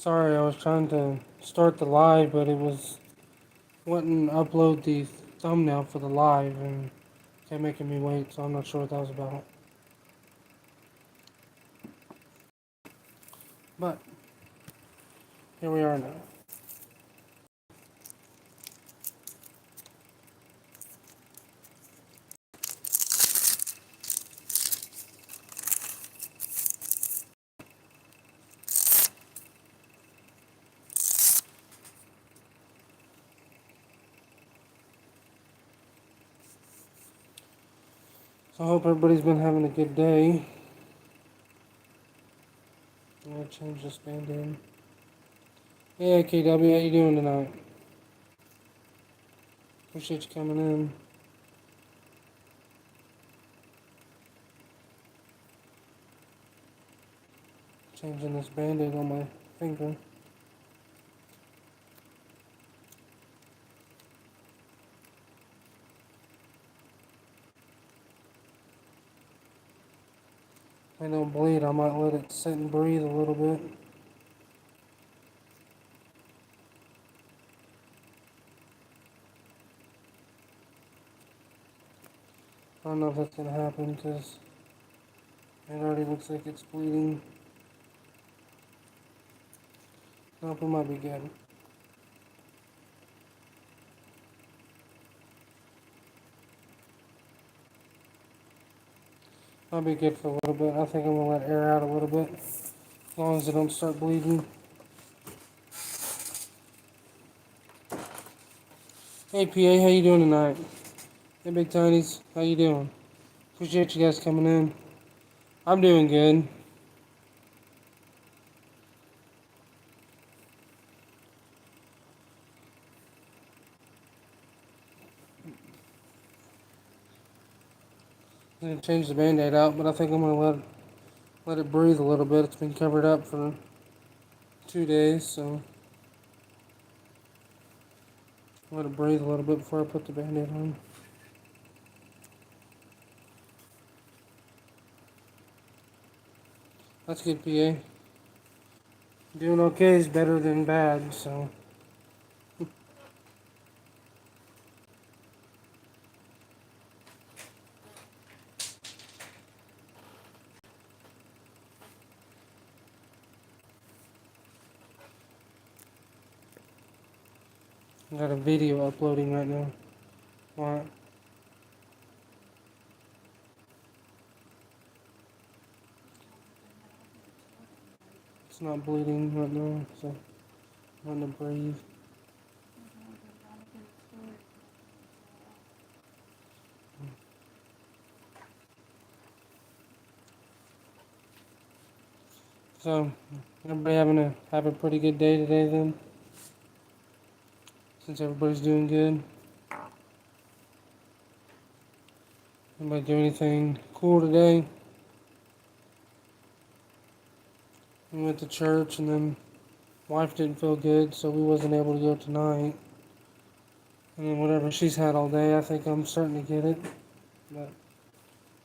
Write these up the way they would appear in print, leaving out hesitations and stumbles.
Sorry, I was trying to start the live, but it wouldn't upload the thumbnail for the live and kept making me wait, so I'm not sure what that was about. But here we are now. So I hope everybody's been having a good day. I'm gonna change this band-aid. Hey KW, how you doing tonight? Appreciate you coming in. Changing this band-aid on my finger. If I don't bleed, I might let it sit and breathe a little bit. I don't know if that's gonna happen because it already looks like it's bleeding. Nope, it might be good. Might be good for a little bit. I think I'm gonna let air out a little bit. As long as it don't start bleeding. Hey PA, how you doing tonight? Hey Big Tinies, how you doing? Appreciate you guys coming in. I'm doing good. I'm gonna change the band-aid out, but I think I'm gonna let it breathe a little bit. It's been covered up for 2 days, so let it breathe a little bit before I put the band-aid on. That's good, PA. Doing okay is better than bad, so. I got a video uploading right now. What? It's not bleeding right now, so I'm gonna breathe. So, everybody have a pretty good day today then? Since everybody's doing good. Anybody do anything cool today? We went to church and then wife didn't feel good, so we wasn't able to go tonight. And then whatever she's had all day, I think I'm starting to get it. But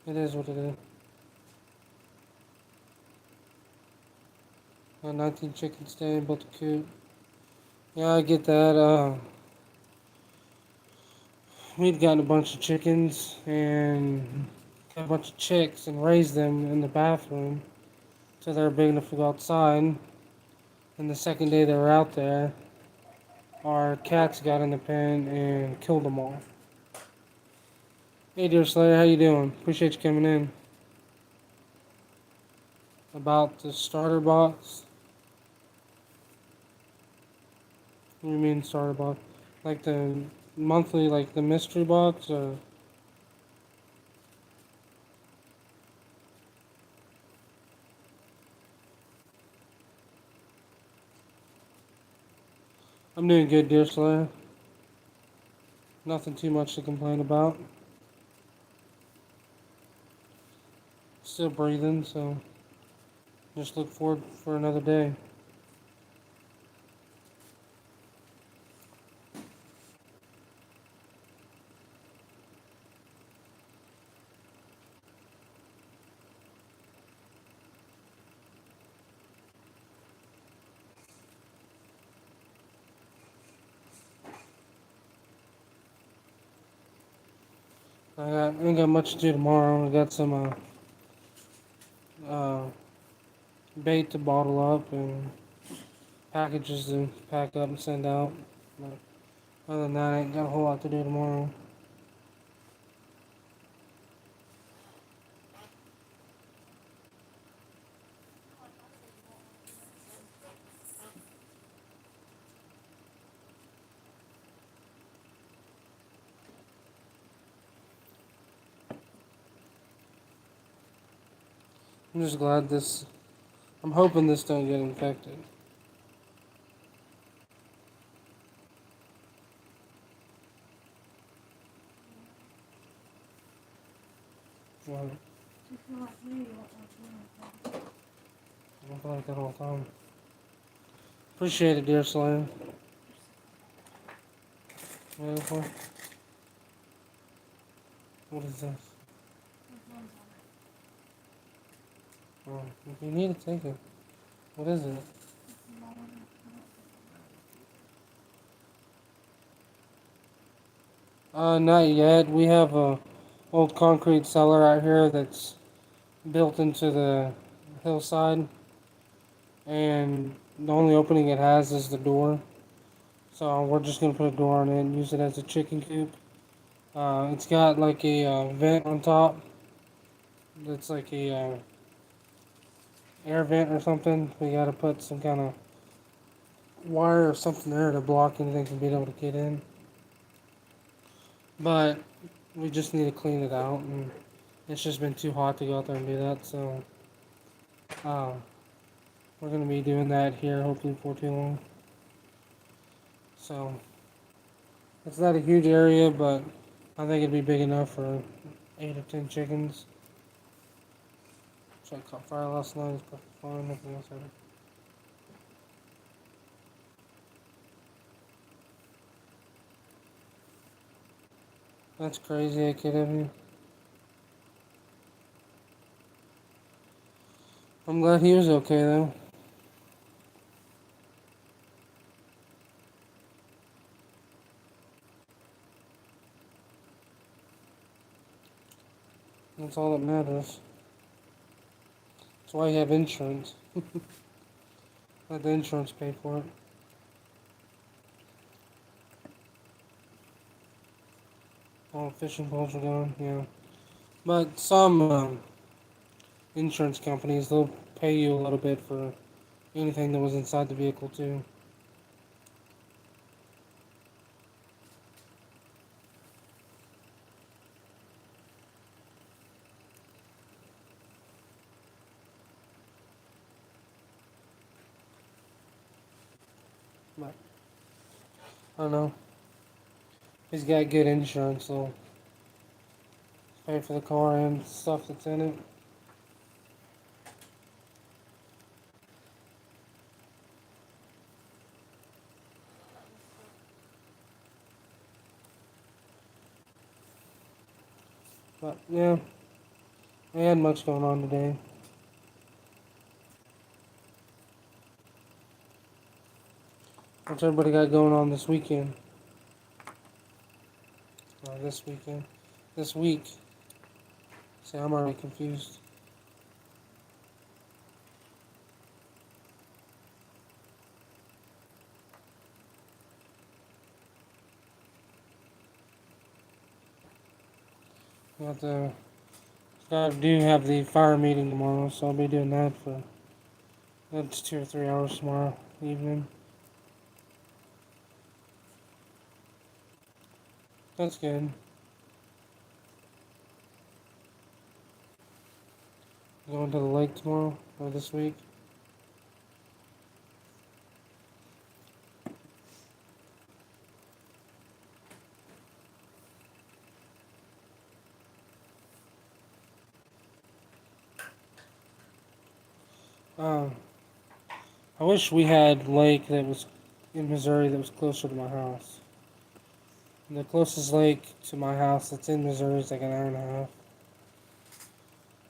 it is what it is. 19 chickens today, built a coop. Yeah, I get that. We'd gotten a bunch of chickens and got a bunch of chicks and raised them in the bathroom till they were big enough to go outside. And the second day they were out there, our cats got in the pen and killed them all. Hey, Deer Slayer, how you doing? Appreciate you coming in. About the starter box. What do you mean starter box? Like the monthly, like the mystery box, or? I'm doing good, Deer Slayer. Nothing too much to complain about. Still breathing, so just look forward for another day. ain't got much to do tomorrow. I got some uh, bait to bottle up and packages to pack up and send out. But other than that, I ain't got a whole lot to do tomorrow. I'm just glad this. I'm hoping this don't get infected. Well, I feel like that all the time. Appreciate it, dear Slayer. Beautiful. What is this? Oh, if you need to take it. What is it? Not yet. We have a old concrete cellar out here that's built into the hillside, and the only opening it has is the door. So we're just gonna put a door on it and use it as a chicken coop. It's got like a vent on top. That's like a air vent or something. We gotta put some kind of wire or something there to block anything from being able to get in. But we just need to clean it out, and it's just been too hot to go out there and do that. So uh, we're gonna be doing that here hopefully before too long. So it's not a huge area, but I think it'd be big enough for 8 or 10 chickens. So I caught fire last night. It's perfect fine. Nothing else happened. That's crazy. I kid of you. I'm glad he was okay though. That's all that matters. That's why you have insurance. Let the insurance pay for it. All fishing poles are gone. Yeah. But some insurance companies, they'll pay you a little bit for anything that was inside the vehicle too. But I don't know. He's got good insurance, so pay for the car and stuff that's in it. But yeah, I had much going on today. What's everybody got going on this weekend? This weekend? This week? See, I'm already confused. Got the I do have the fire meeting tomorrow, so I'll be doing that for that's 2 or 3 hours tomorrow evening. That's good. Going to the lake tomorrow or this week. Um, I wish we had lake that was in Missouri that was closer to my house. The closest lake to my house that's in Missouri is like an hour and a half.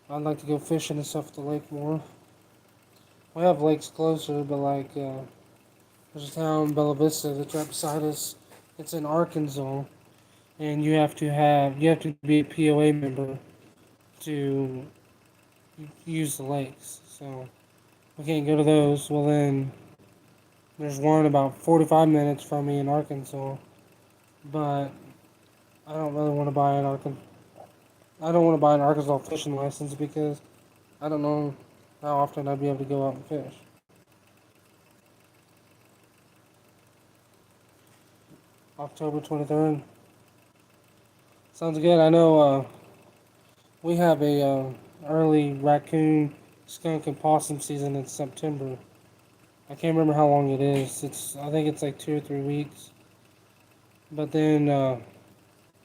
I'd like to go fishing and stuff at the lake more. We have lakes closer, but like there's a town, Bella Vista, that's right beside us. It's in Arkansas, and you have to be a POA member to use the lakes. So we can't go to those. Well, then there's one about 45 minutes from me in Arkansas, but I don't really want to buy an Arkansas. I don't want to buy an Arkansas fishing license because I don't know how often I'd be able to go out and fish. October 23rd. Sounds good. I know we have a early raccoon, skunk, and possum season in September. I can't remember how long it is. I think it's like 2 or 3 weeks. But then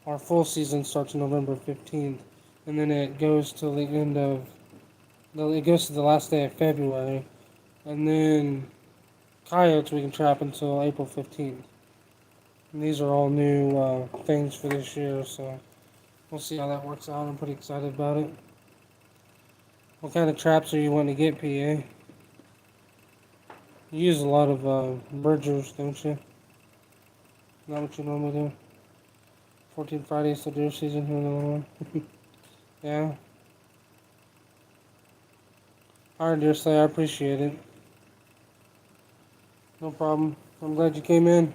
our full season starts November 15th, and then it goes till the end of it goes to the last day of February, and then coyotes we can trap until April 15th. And these are all new things for this year, so we'll see how that works out. I'm pretty excited about it. What kind of traps are you wanting to get, PA? You use a lot of mergers, don't you? Not what you normally do. 14 Fridays till deer season here in Illinois. Yeah. Alright, dear Slay, I appreciate it. No problem. I'm glad you came in.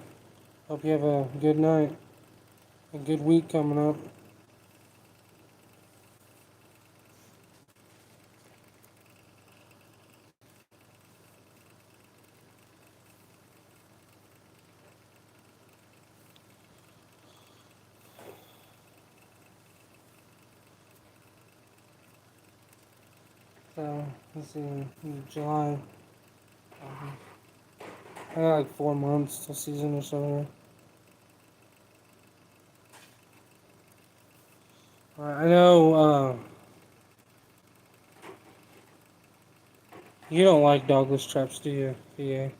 Hope you have a good night. A good week coming up. So, let's see, July. I got like 4 months till season or so. Alright, I know you don't like dogless traps, do you, PA? If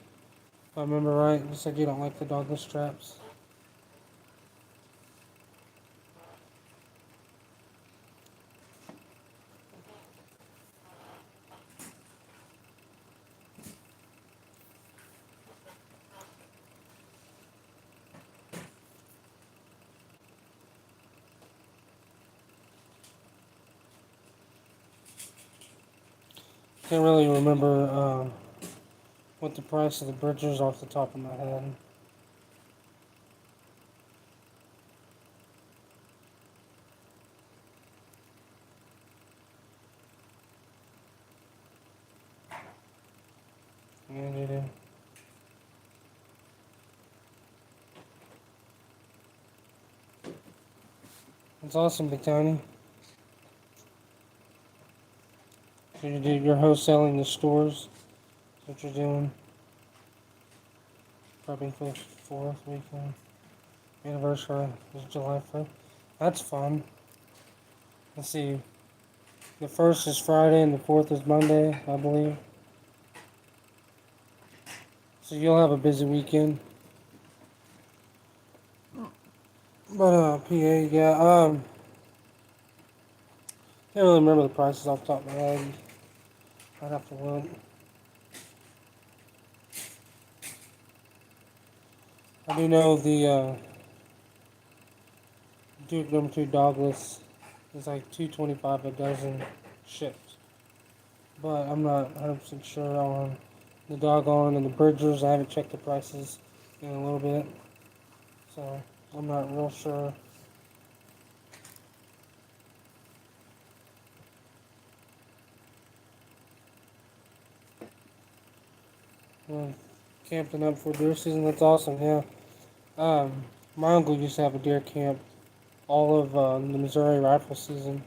I remember right, you said you don't like the dogless traps. Can't really remember what the price of the bridges off the top of my head. Yeah, they do. It's awesome, Big Tony. So you're wholesaling the stores. That's what you're doing. Prepping for the 4th weekend. Anniversary is July 1st. That's fun. Let's see. The 1st is Friday and the 4th is Monday, I believe. So you'll have a busy weekend. But PA, yeah, can't really remember the prices off the top of my head. I'd have to look. I do know the Duke number 2 dogless is like $2.25 a dozen shipped. But I'm not 100% sure on the doggone and the bridgers. I haven't checked the prices in a little bit. So I'm not real sure. Well, camping up for deer season, that's awesome, yeah. My uncle used to have a deer camp all of the Missouri rifle season,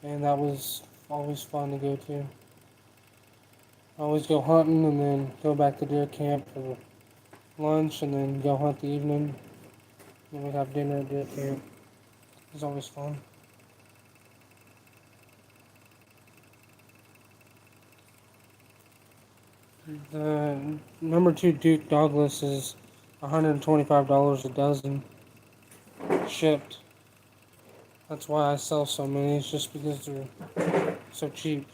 and that was always fun to go to. I always go hunting and then go back to deer camp for lunch and then go hunt the evening. And we'd have dinner at deer camp. It was always fun. The number 2 Duke Douglas is $125 a dozen shipped. That's why I sell so many. It's just because they're so cheap.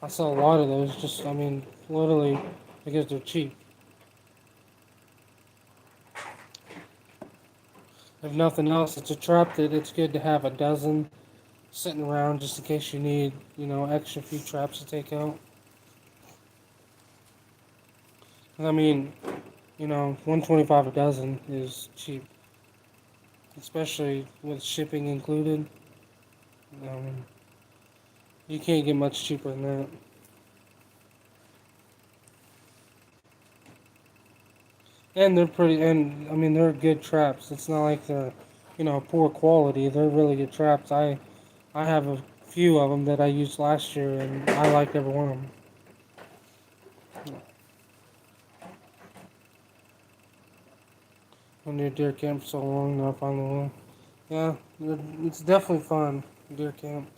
I sell a lot of those. Just, I mean, literally because they're cheap. If nothing else, it's a trap that it's good to have a dozen sitting around just in case you need, extra few traps to take out. I mean, 125 a dozen is cheap, especially with shipping included. Um, you can't get much cheaper than that. And I mean, they're good traps. It's not like they're, poor quality. They're really good traps. I have a few of them that I used last year, and I liked every one of them. When you're deer camp for so long, now I finally will. Yeah, it's definitely fun, deer camp.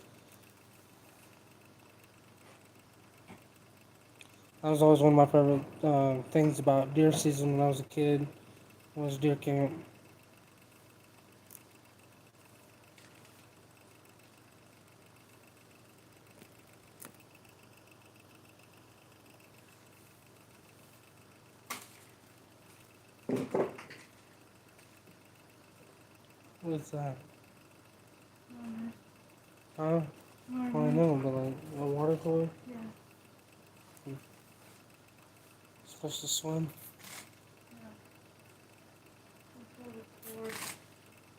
That was always one of my favorite things about deer season when I was a kid, was deer camp. What's that? Huh? Well, I know, but like a water toy? Yeah. Supposed to swim?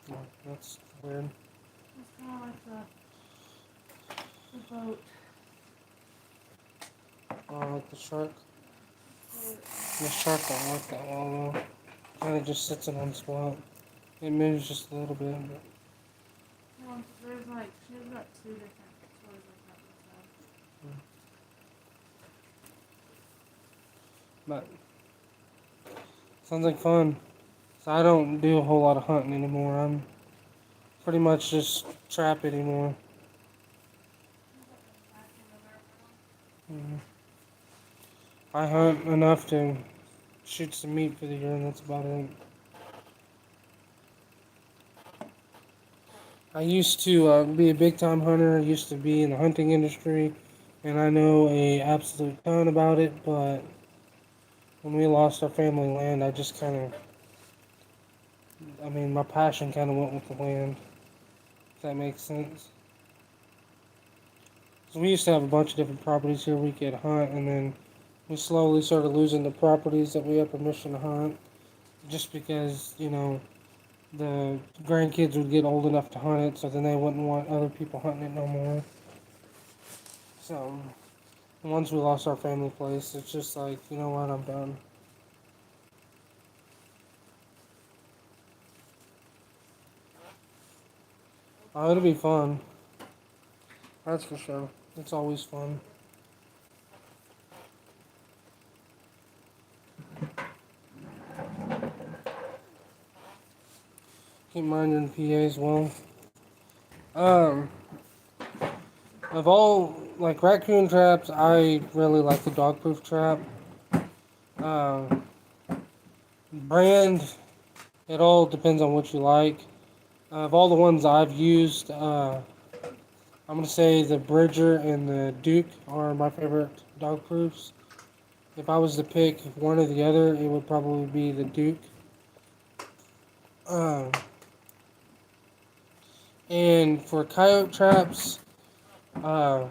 Oh, that's weird. It's kind of like the boat. Oh, like the shark? The shark don't work that well though. Kind of just sits in one spot. It moves just a little bit. But... Well, she's got two different toys like that. But sounds like fun. So I don't do a whole lot of hunting anymore. I'm pretty much just trap anymore. Mm. I hunt enough to shoot some meat for the year, and that's about it. I used to be a big time hunter. I used to be in the hunting industry, and I know a absolute ton about it. But when we lost our family land, I mean, my passion kind of went with the land. If that makes sense. So we used to have a bunch of different properties here we could hunt, and then we slowly started losing the properties that we had permission to hunt, just because the grandkids would get old enough to hunt it, so then they wouldn't want other people hunting it no more. So once we lost our family place, it's just like, you know what, I'm done. Oh, it'll be fun. That's for sure. It's always fun. Keep mine in PA as well. Um, of all like raccoon traps, I really like the dog-proof trap. Um, brand, it all depends on what you like. Of all the ones I've used, I'm gonna say the Bridger and the Duke are my favorite dog-proofs. If I was to pick one or the other, it would probably be the Duke. Um, and for coyote traps, uh,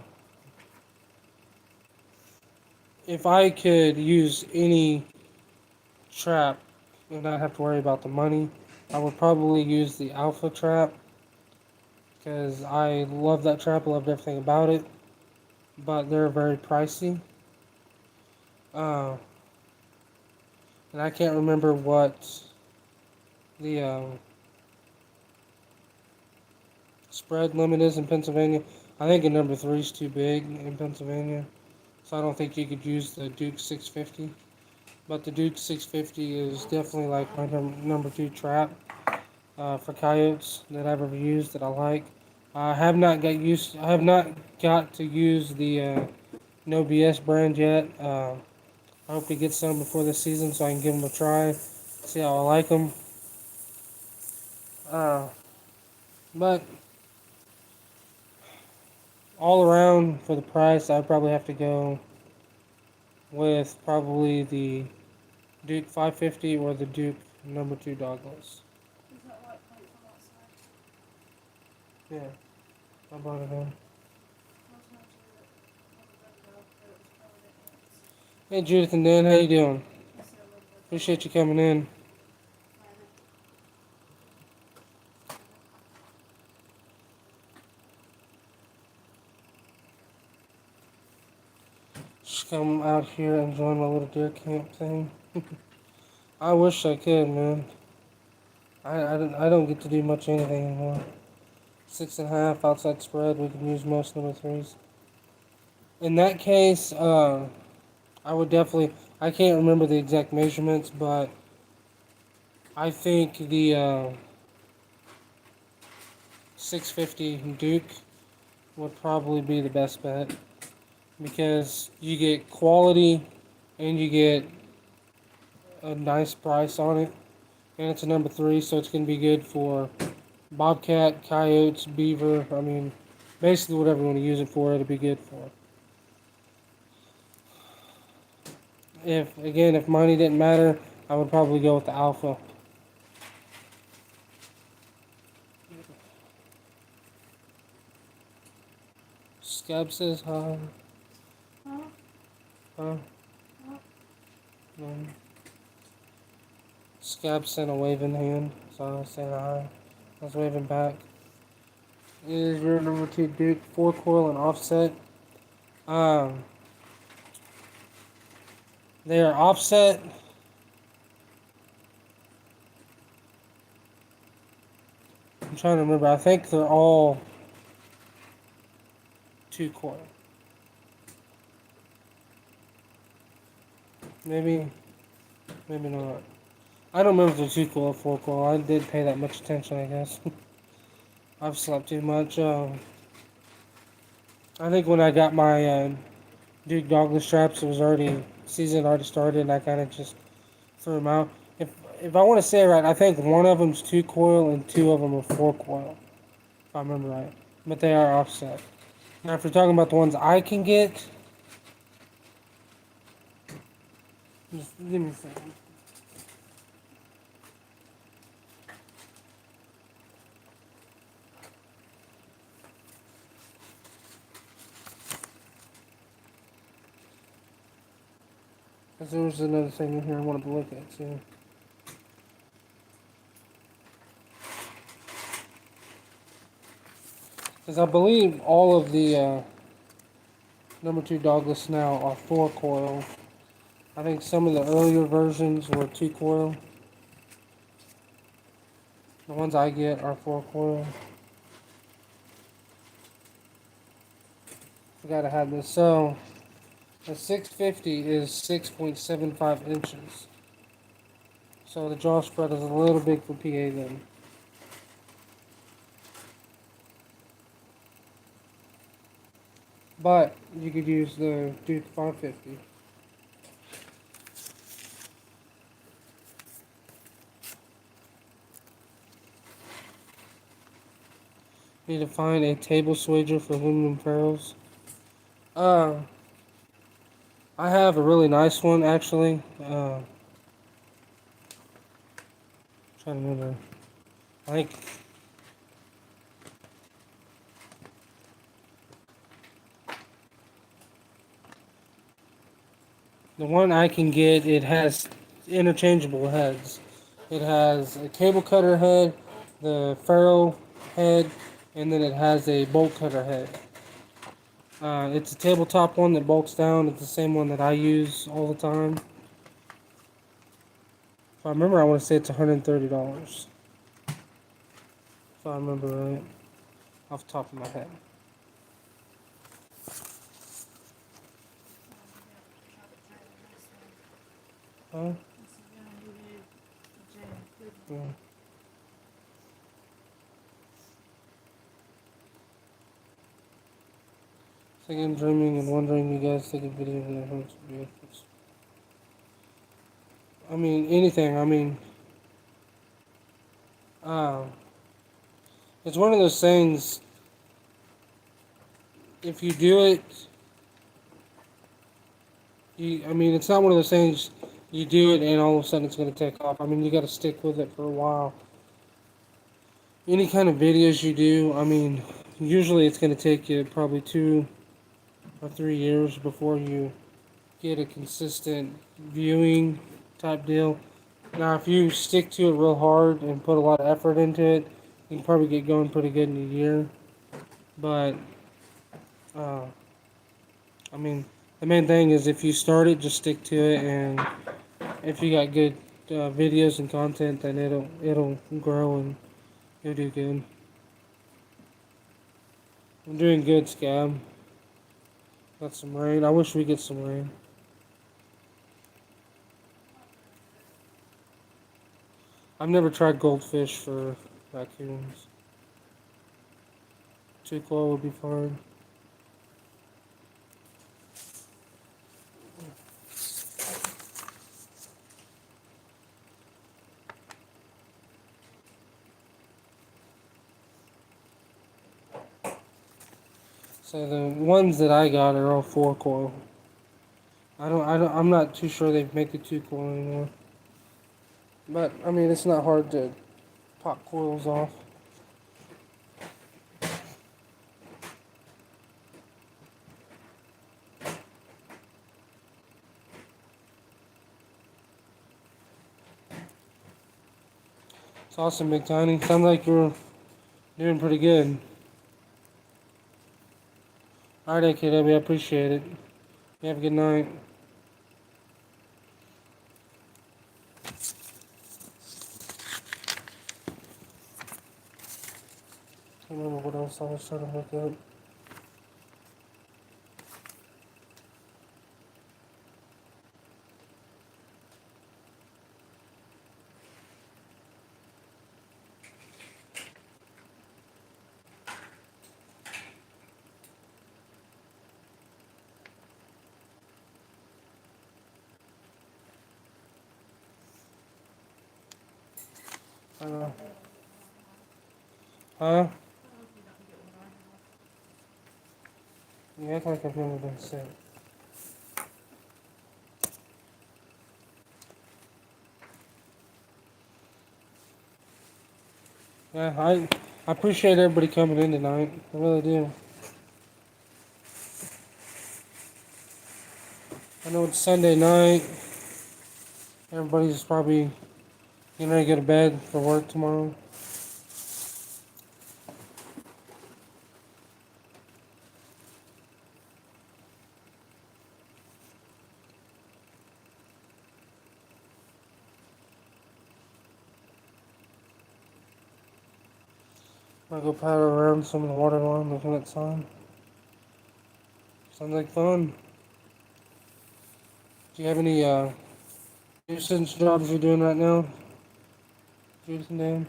if I could use any trap and not have to worry about the money, I would probably use the Alpha trap because I love that trap, loved everything about it, but they're very pricey. Uh, and I can't remember what the spread limit is in Pennsylvania. I think a number three is too big in Pennsylvania, so I don't think you could use the Duke 650. But the Duke 650 is definitely like my number two trap for coyotes that I've ever used that I like. I have not got to use the No BS brand yet. I hope to get some before the season so I can give them a try, see how I like them. Uh, but all around for the price, I'd probably have to go with probably the Duke 550 or the Duke number two dogless. Yeah, I brought it in. Hey Judith and Dan, how you doing? Appreciate you coming in. Just come out here and join my little deer camp thing. I wish I could, man. I don't get to do much anything anymore. 6.5 outside spread. We can use most number threes. In that case, I would definitely. I can't remember the exact measurements, but I think the 650 Duke would probably be the best bet because you get quality and you get a nice price on it, and it's a number three, so it's gonna be good for bobcat, coyotes, beaver. I mean, basically whatever you want to use it for, it'll be good for. If money didn't matter, I would probably go with the alpha. Scab says hi. Huh? No. Scab sent a waving hand, so I was saying hi. I was waving back. Is your number two Duke 4 coil and offset? Um, they are offset. I'm trying to remember. I think they're all 2 coil. Maybe, maybe not. I don't remember if they're 2 coil or 4 coil. I didn't pay that much attention, I guess. I've slept too much. I think when I got my Duke dogless straps, it was already season already started, and I kind of just threw them out. If I want to say it right, I think one of them's 2 coil and 2 of them are 4 coil, if I remember right. But they are offset. Now, if you're talking about the ones I can get, just give me a second. Because there was another thing in here I wanted to look at too. Because I believe all of the number 2 dogless now are 4 coil. I think some of the earlier versions were 2 coil. The ones I get are 4 coil. Forgot I had this. So, the 650 is 6.75 inches. So the jaw spread is a little big for PA then. But you could use the Duke 550. Need to find a table swager for aluminum ferrules. Uh, I have a really nice one actually. Trying to remember. I think the one I can get, it has interchangeable heads. It has a cable cutter head, the ferrule head, and then it has a bolt cutter head. It's a tabletop one that bolts down. It's the same one that I use all the time. If I remember, I want to say it's $130. If I remember right, off the top of my head. Huh? Yeah. Second dreaming and wondering you guys take a video of their homes would be efforts. I mean, anything. I mean, uh, it's one of those things. If you do it, I mean, it's not one of those things you do it and all of a sudden it's going to take off. I mean, you got to stick with it for a while. any kind of videos you do, I mean, usually it's going to take you probably 2 or 3 years before you get a consistent viewing type deal. Now, if you stick to it real hard and put a lot of effort into it, you can probably get going pretty good in a year. But, uh, I mean, the main thing is if you start it, just stick to it, and if you got good videos and content, then it'll grow and you'll do good. I'm doing good, Scab. Got some rain. I wish we get some rain. I've never tried goldfish for raccoons. Tuquil would be fine. So the ones that I got are all 4 coil. I'm not too sure they make the 2 coil anymore. But I mean, it's not hard to pop coils off. It's awesome, Big Tiny. Sounds like you're doing pretty good. Alright, KW, I appreciate it. You have a good night. I don't remember what else I was trying to look up. I don't know. Huh? You act like I've never been sick. Yeah, I appreciate everybody coming in tonight. I really do. I know it's Sunday night. Everybody's probably getting ready to go to bed for work tomorrow. I'll go paddle around some of the water line looking at sun. Sounds like fun. Do you have any nuisance jobs you're doing right now, Judith and Dan?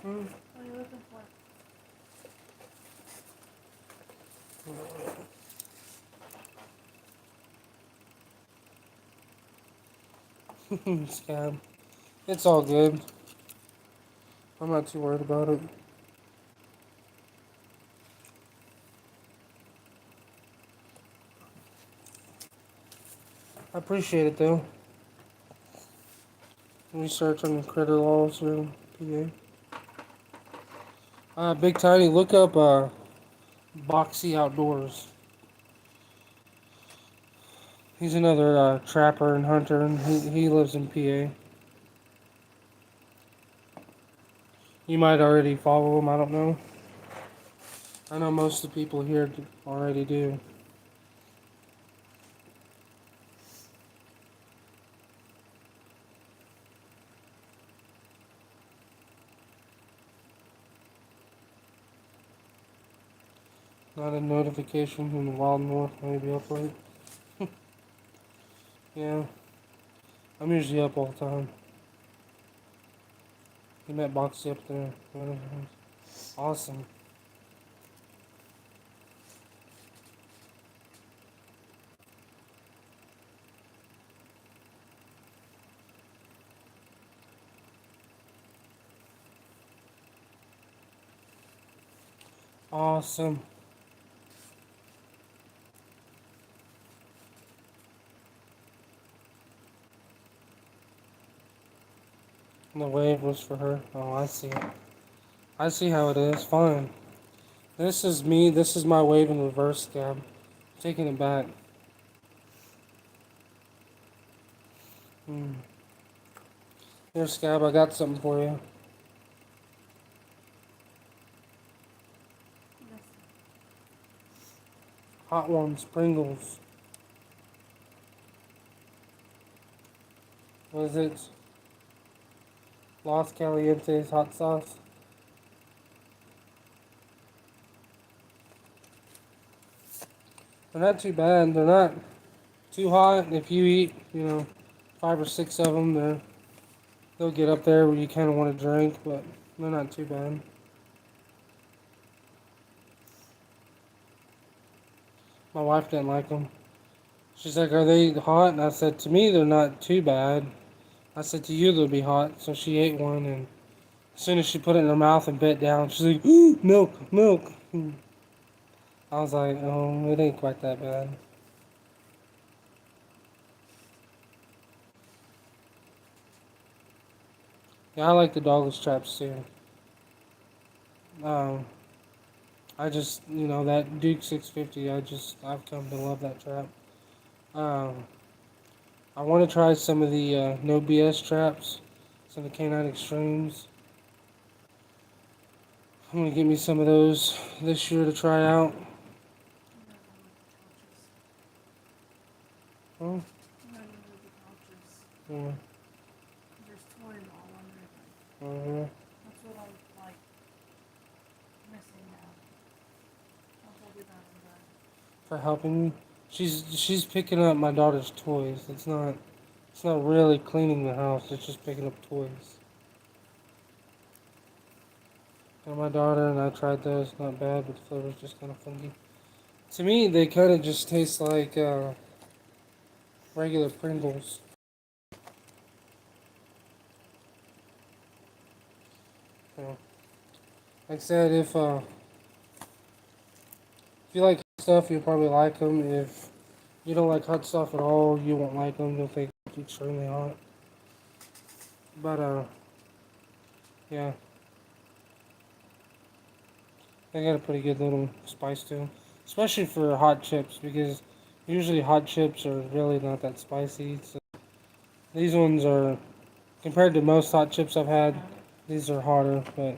Hmm. What are you looking for? Scab. It's all good. I'm not too worried about it. I appreciate it though. Research on critter laws here in PA. Big Tiny, look up Boxy Outdoors. He's another trapper and hunter, and he lives in PA. You might already follow him, I don't know. I know most of the people here already do. Not a notification from the Wild North, maybe up late. Yeah, I'm usually up all the time. He met Boxy up there. Awesome. Awesome. And the wave was for her. Oh, I see it. I see how it is. Fine. This is me. This is my wave in reverse, Gab. Taking it back. Hmm. Here, Scab, I got something for you. Yes. Hot ones, Pringles. What is it? Los Calientes hot sauce. They're not too bad. They're not too hot. If you eat, 5 or 6 of them, they'll get up there where you kind of want to drink, but they're not too bad. My wife didn't like them. She's like, "Are they hot?" And I said, "To me, they're not too bad." I said, "To you, they'll be hot." So she ate one, and as soon as she put it in her mouth and bit down, she's like, "Ooh, milk, milk." I was like, "Oh, it ain't quite that bad." Yeah, I like the dogless traps too. Um, I just, that Duke 650. I've come to love that trap. Um, I want to try some of the no BS traps, some of the Canine Extremes. I'm gonna get me some of those this year to try out. I'm gonna remove the couches. Oh, I'm gonna remove the couches. yeah. There's toys all under them. Uh-huh. That's what I'm like missing now. I'll do that in bed. For helping me. She's picking up my daughter's toys. It's not really cleaning the house. It's just picking up toys. And my daughter and I tried those. Not bad, but the flavor's just kind of funky. To me, they kind of just taste like regular Pringles. You know. Like I said, if you like hot stuff, you'll probably like them. If you don't like hot stuff at all, you won't like them. You'll think it's extremely hot. But yeah, they got a pretty good little spice to them, especially for hot chips because usually hot chips are really not that spicy. So these ones are compared to most hot chips I've had. These are hotter, but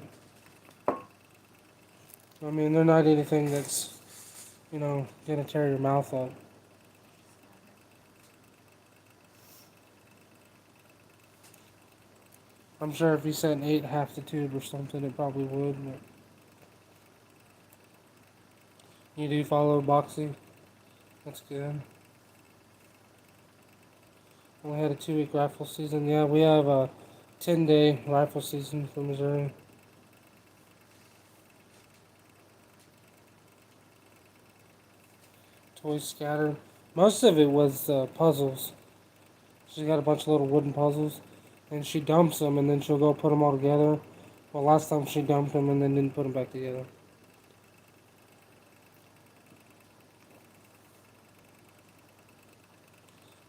I mean they're not anything that's gonna tear your mouth up. I'm sure if you said ate half the tube or something, it probably would. But you do follow Boxy. That's good. We had a 2 week rifle season. Yeah, we have a 10-day rifle season for Missouri. Toys scattered. Most of it was puzzles. She's got a bunch of little wooden puzzles, and she dumps them, and then she'll go put them all together. Well, last time she dumped them and then didn't put them back together.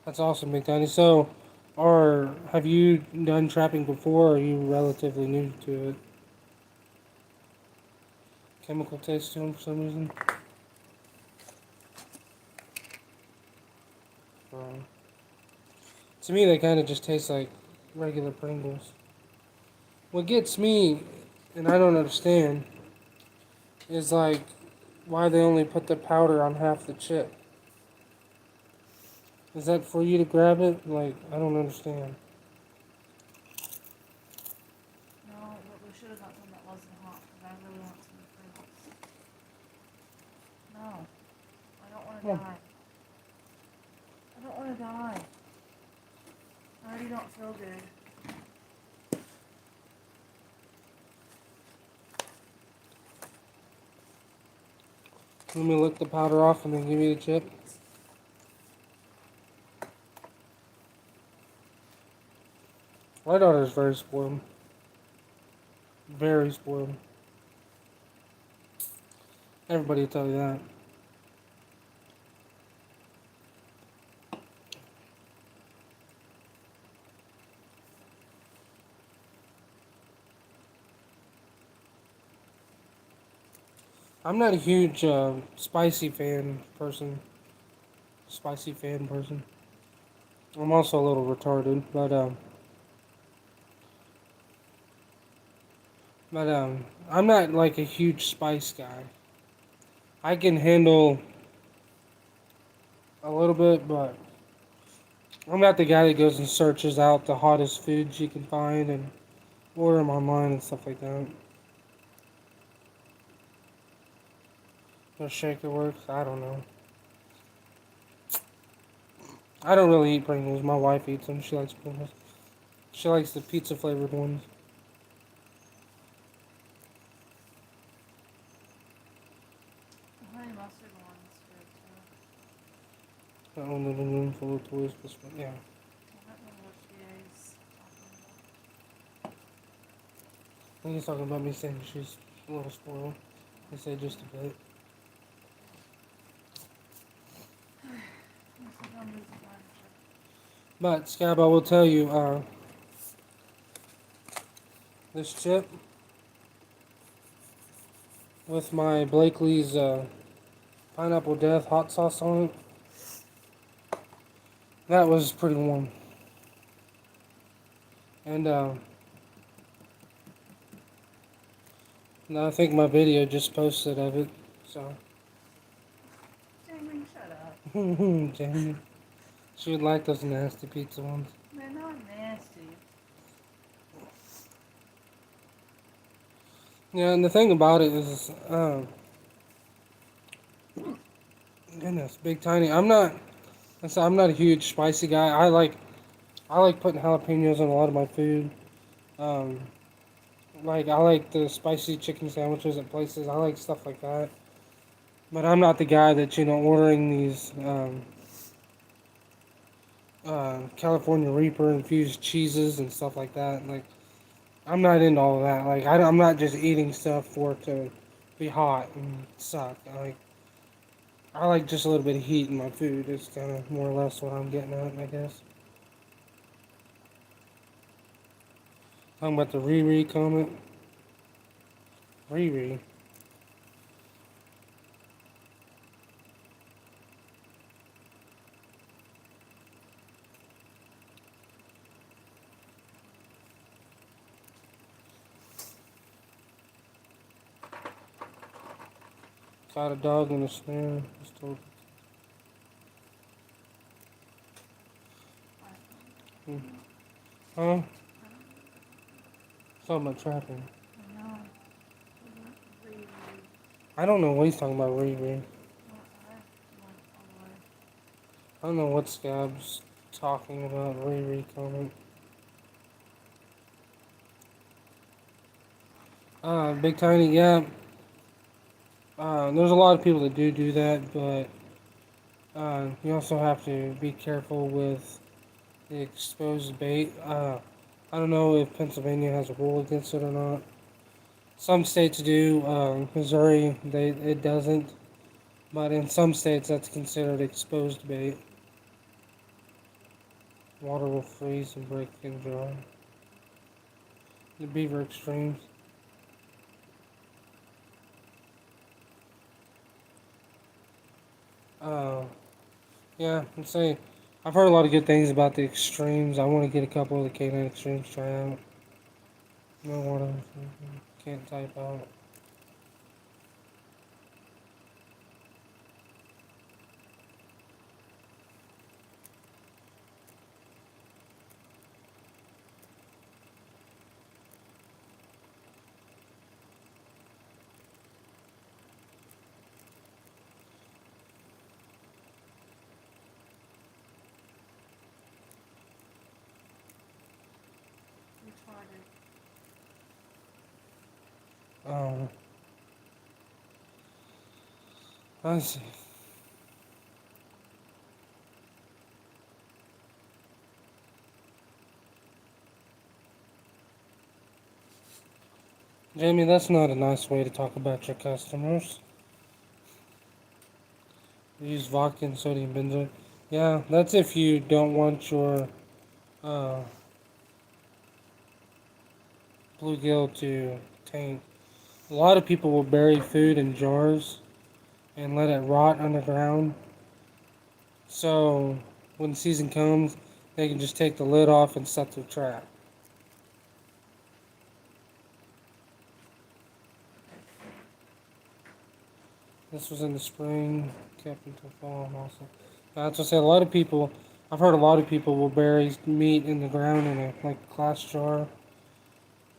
That's awesome, Big Daddy. So, have you done trapping before, or are you relatively new to it? Chemical taste to them for some reason? Um, to me, they kind of just taste like regular Pringles. What gets me, and I don't understand, is like why they only put the powder on half the chip. Is that for you to grab it? Like, I don't understand. No, but we should have got some that wasn't hot because I really want some Pringles. No, I don't want to Oh, die. I don't want to die. I already don't feel good. Let me lick the powder off and then give you the chip. My daughter's very spoiled. Very spoiled. Everybody will tell you that. I'm not a huge spicy fan person. Spicy fan person. I'm also a little retarded, but I'm not like a huge spice guy. I can handle a little bit, but I'm not the guy that goes and searches out the hottest foods you can find and order them online and stuff like that. The shaker works. I don't know. I don't really eat Pringles. My wife eats them. She likes Pringles. She likes the pizza flavored ones. The honey mustard one's good too. I own a room full of toys. Yeah. I don't know what she is talking I think he's talking about me saying she's a little spoiled. I say just a bit. about. Looks like I'm losing furniture. But Scab, I will tell you, this chip with my Blakely's pineapple death hot sauce on it, that was pretty warm. And I think my video just posted of it. So, Jamie, shut up. Jamie, she would like those nasty pizza ones. They're not nasty. Yeah, and the thing about it is, goodness, Big Tiny. I'm not a huge spicy guy. I like putting jalapenos on a lot of my food. Um, like I like the spicy chicken sandwiches at places. I like stuff like that. But I'm not the guy that ordering these California Reaper infused cheeses and stuff like that. Like I'm not into all of that. Like I'm not just eating stuff for it to be hot and suck. I like just a little bit of heat in my food. It's kind of more or less what I'm getting at, I guess. Talking about the Riri comment. Riri. Caught a dog in a snare. Just told. Hmm. Huh? Talking about trapping. I know. Really, I don't know what he's talking about, Riri. I don't know what Scab's talking about, Riri comment. Big Tiny, yeah. There's a lot of people that do that, but you also have to be careful with the exposed bait. I don't know if Pennsylvania has a rule against it or not. Some states do. Missouri, it doesn't. But in some states, that's considered exposed bait. Water will freeze and break and dry. The beaver extremes. Uh, yeah, I'd say I've heard a lot of good things about the extremes. I want to get a couple of the canine extremes try out. No water, can't type out. retarded. I see. Jamie, that's not a nice way to talk about your customers. You use vodka and sodium benzoate. Yeah, that's if you don't want your uh, bluegill to taint. A lot of people will bury food in jars and let it rot underground. So when season comes, they can just take the lid off and set their trap. This was in the spring, kept until fall also. That's what I said. A lot of people, I've heard a lot of people will bury meat in the ground in a like glass jar,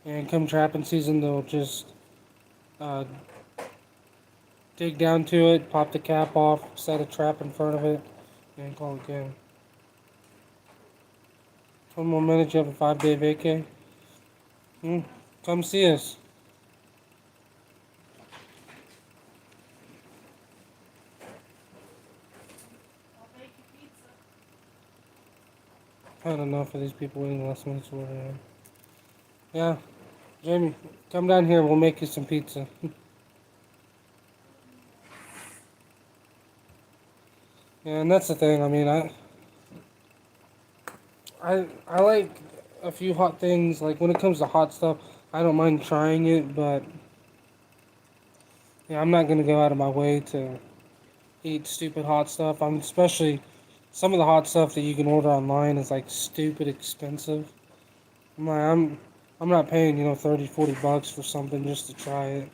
and come trapping season they'll just uh, dig down to it, pop the cap off, set a trap in front of it, and call it good. 20 more minutes, you have a 5-day vacay. Hmm. Come see us. I'll bake you pizza. I had enough of these people waiting last minute to order in. Yeah, Jamie, come down here. We'll make you some pizza. Yeah, and that's the thing. I mean, I like a few hot things. Like when it comes to hot stuff, I don't mind trying it, but yeah, I'm not gonna go out of my way to eat stupid hot stuff. I'm especially some of the hot stuff that you can order online is like stupid expensive. I'm like, I'm not paying 30, $40 for something just to try it.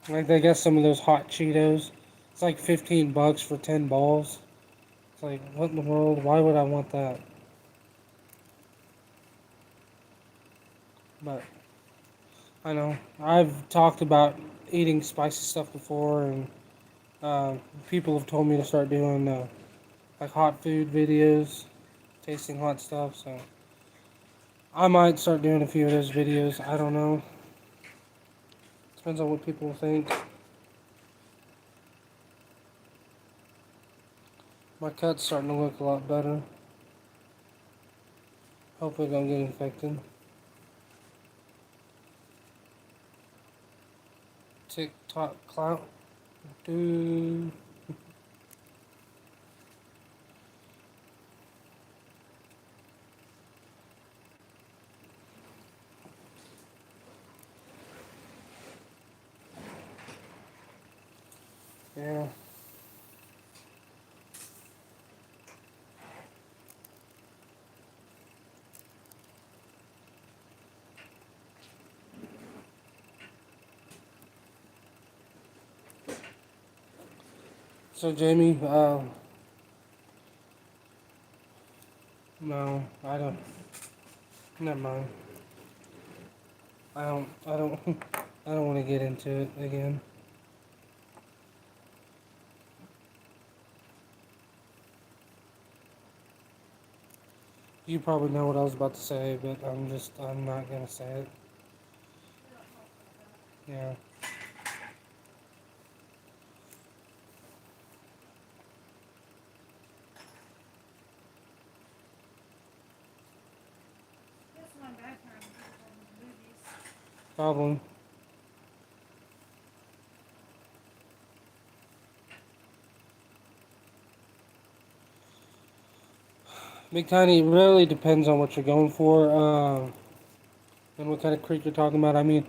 Like they got some of those hot Cheetos. It's like $15 for 10 balls. It's like what in the world? Why would I want that? But I know I've talked about eating spicy stuff before, and uh, people have told me to start doing like hot food videos, tasting hot stuff. So I might start doing a few of those videos. I don't know. Depends on what people think. My cut's starting to look a lot better. Hopefully, I don't get infected. TikTok clout. Dude. Yeah. So Jamie, no, I don't. Never mind. I don't. I don't want to get into it again. You probably know what I was about to say, but I'm not gonna say it. We don't talk like that. Yeah. That's my background. People go to the movies. Probably. Big Tiny, it really depends on what you're going for, and what kind of creek you're talking about. I mean,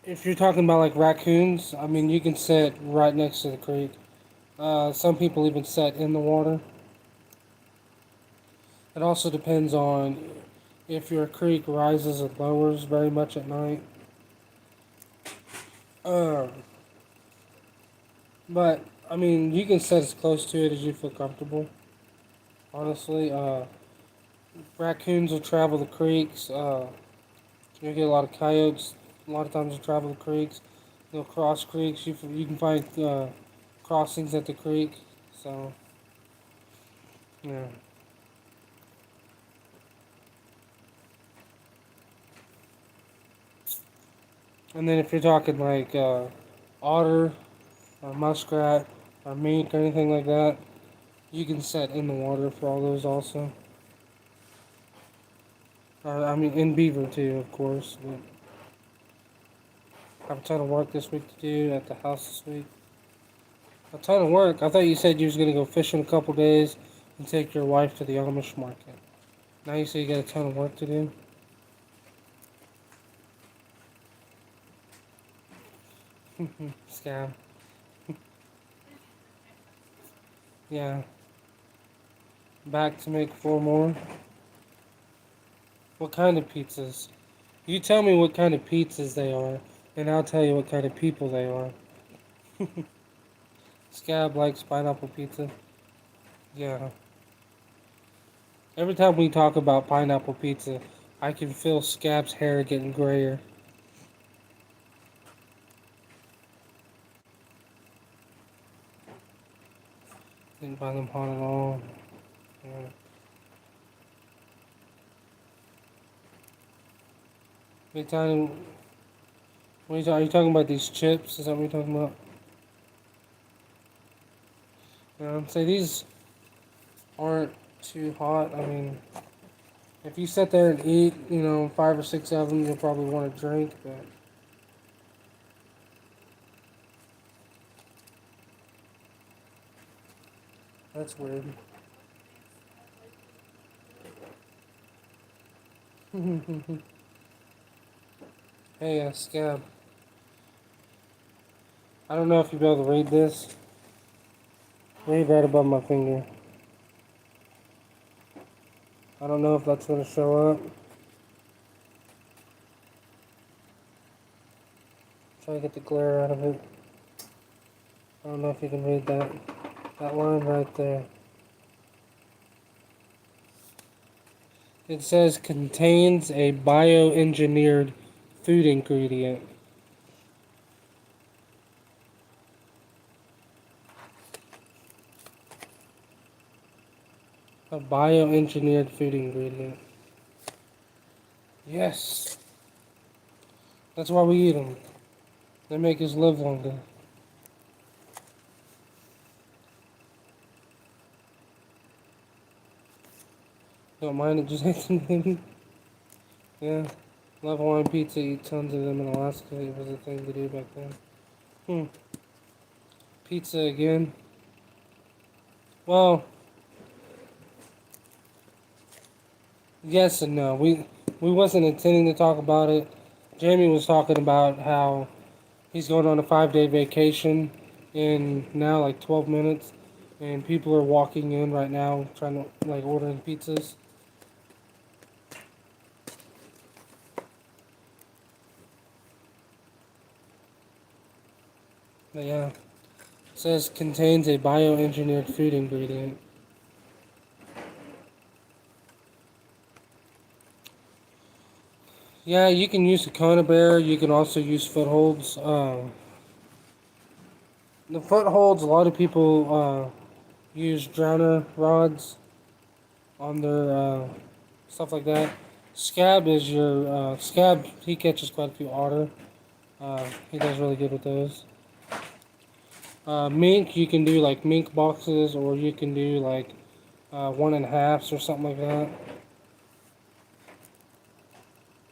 if you're talking about like raccoons, I mean, you can sit right next to the creek. Some people even sit in the water. It also depends on if your creek rises or lowers very much at night. Uh, but I mean, you can sit as close to it as you feel comfortable. Honestly, raccoons will travel the creeks. You'll get a lot of coyotes. A lot of times they travel the creeks. They'll cross creeks. You can find crossings at the creek. So yeah. And then if you're talking like Otter, or muskrat, or mink, or anything like that, you can set in the water for all those also. I mean, in beaver too, of course. But I have a ton of work this week to do at the house this week. A ton of work. I thought you said you was gonna go fishing a couple days and take your wife to the Amish market. Now you say you got a ton of work to do. Scam. Yeah. Back to make 4 more. What kind of pizzas? You tell me what kind of pizzas they are, and I'll tell you what kind of people they are. Scab likes pineapple pizza. Yeah. Every time we talk about pineapple pizza, I can feel Scab's hair getting grayer. Didn't find them hot at all. Yeah. Are you talking about these chips? Is that what you're talking about? Say these aren't too hot. I mean, if you sit there and eat, 5 or 6 of them, you'll probably want a drink, but that's weird. Hey, Scab. I don't know if you'll be able to read this. Read right above my finger. I don't know if that's going to show up. Try to get the glare out of it. I don't know if you can read that. That line right there. It says contains a bioengineered food ingredient. A bioengineered food ingredient. Yes. That's why we eat them. They make us live longer. Don't mind it, just ate them. Yeah. Love Hawaiian pizza, eat tons of them in Alaska. It was a thing to do back then. Pizza again. Well, yes and no. We wasn't intending to talk about it. Jamie was talking about how he's going on a 5-day vacation in now like 12 minutes, and people are walking in right now trying to like ordering pizzas. But yeah, it says contains a bioengineered food ingredient. Yeah, you can use a Kona bear. You can also use footholds. The footholds, a lot of people use drowner rods on their stuff like that. Scab is your scab. He catches quite a few otter. He does really good with those. Mink, you can do like mink boxes, or you can do like 1.5s or something like that.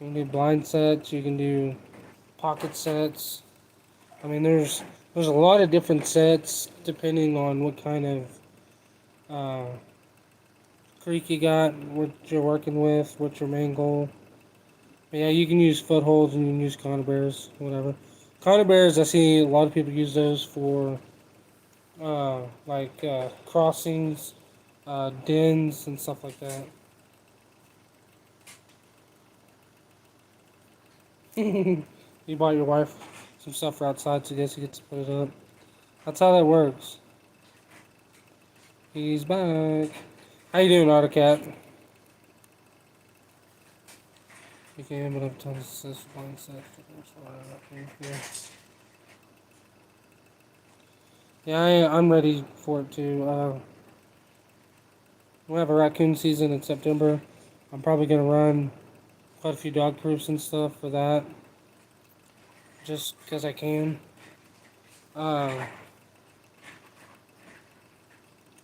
You can do blind sets. You can do pocket sets. I mean, there's a lot of different sets depending on what kind of uh, creek you got, what you're working with, what's your main goal. But yeah, you can use footholds and you can use conibears, whatever. Conibears, I see a lot of people use those for crossings, dens, and stuff like that. You bought your wife some stuff for outside, so I guess you get to put it up. That's how that works. He's back. How you doing, Otter Cat? Okay, but I've done this one section. Yeah, I'm ready for it too. We have a raccoon season in September. I'm probably gonna run quite a few dog proofs and stuff for that, just because I can.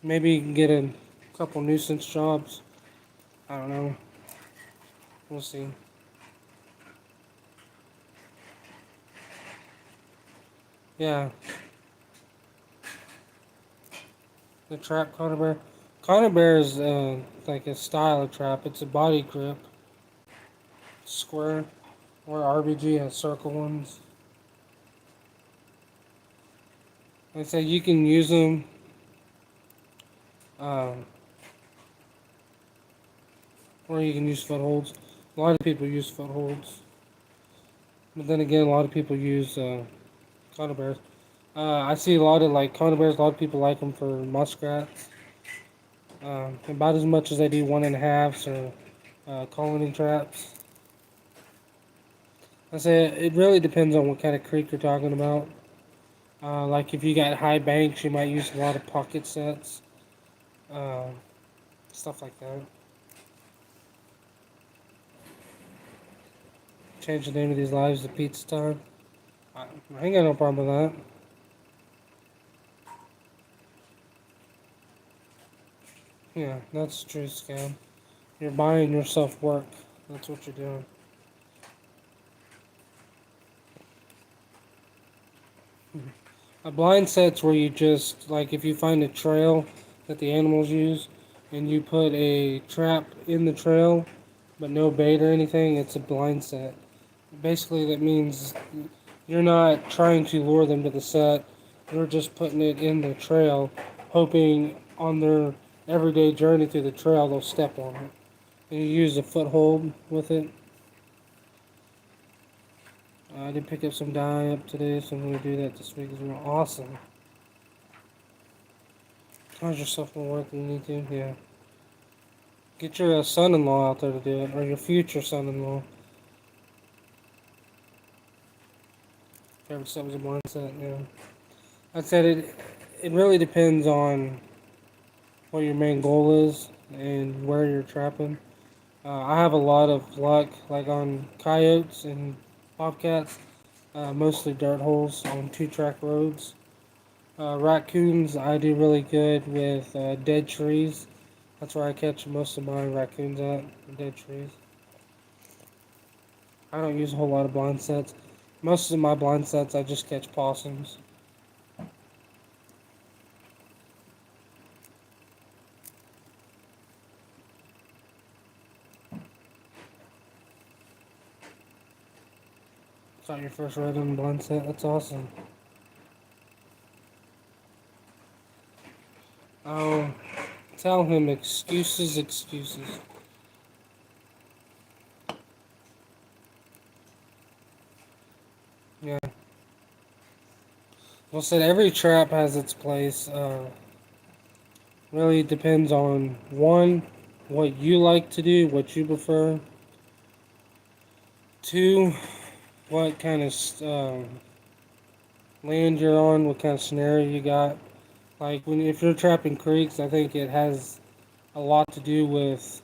Maybe you can get a couple nuisance jobs. I don't know. We'll see. Yeah, the trap Conibear. Bear. Is like a style of trap. It's a body grip, square, where RBG has circle ones. Like I said, you can use them. Um, or you can use footholds. A lot of people use footholds. But then again, a lot of people use Conibears. I see a lot of like Conibears. A lot of people like them for muskrats. About as much as they do 1.5s or colony traps. I say it really depends on what kind of creek you're talking about. Like if you got high banks, you might use a lot of pocket sets, uh, stuff like that. Change the name of these lives to Pizza Time. I ain't got no problem with that. Yeah, that's true scam. You're buying yourself work. That's what you're doing. A blind set's where you just like if you find a trail that the animals use, and you put a trap in the trail, but no bait or anything. It's a blind set. Basically, that means you're not trying to lure them to the set. You're just putting it in the trail, hoping on their everyday journey through the trail they'll step on it. And you use a foothold with it. I did pick up some dye up today, so I'm going to do that this week as well. Awesome. Charge yourself more work than you need to, yeah. Get your son-in-law out there to do it, or your future son-in-law. Favorite set was a blind set, yeah. I said it really depends on what your main goal is and where you're trapping. I have a lot of luck, like on coyotes and bobcats, mostly dirt holes on two-track roads. Raccoons, I do really good with dead trees. That's where I catch most of my raccoons at, dead trees. I don't use a whole lot of blind sets. Most of my blind sets, I just catch possums. Got your first red on blind set. That's awesome. Oh, tell him excuses, excuses. Yeah. Well, said every trap has its place. Really depends on one, what you like to do, what you prefer. Two, what kind of land you're on, what kind of scenario you got. Like when if you're trapping creeks, I think it has a lot to do with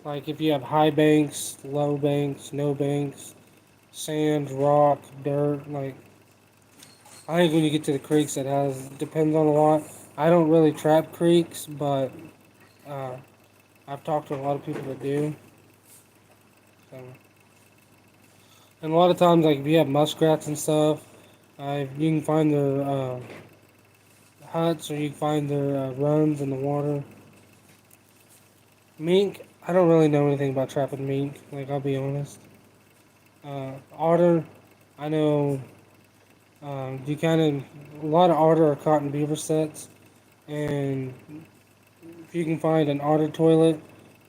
like if you have high banks, low banks, no banks, sand, rock, dirt. Like I think when you get to the creeks, it has depends on a lot. I don't really trap creeks, but uh, I've talked to a lot of people that do. So. And a lot of times, like if you have muskrats and stuff, you can find their huts or you can find their runs in the water. Mink, I don't really know anything about trapping mink. Like I'll be honest. Otter, I know. You kind of a lot of otter are caught in beaver sets, and if you can find an otter toilet,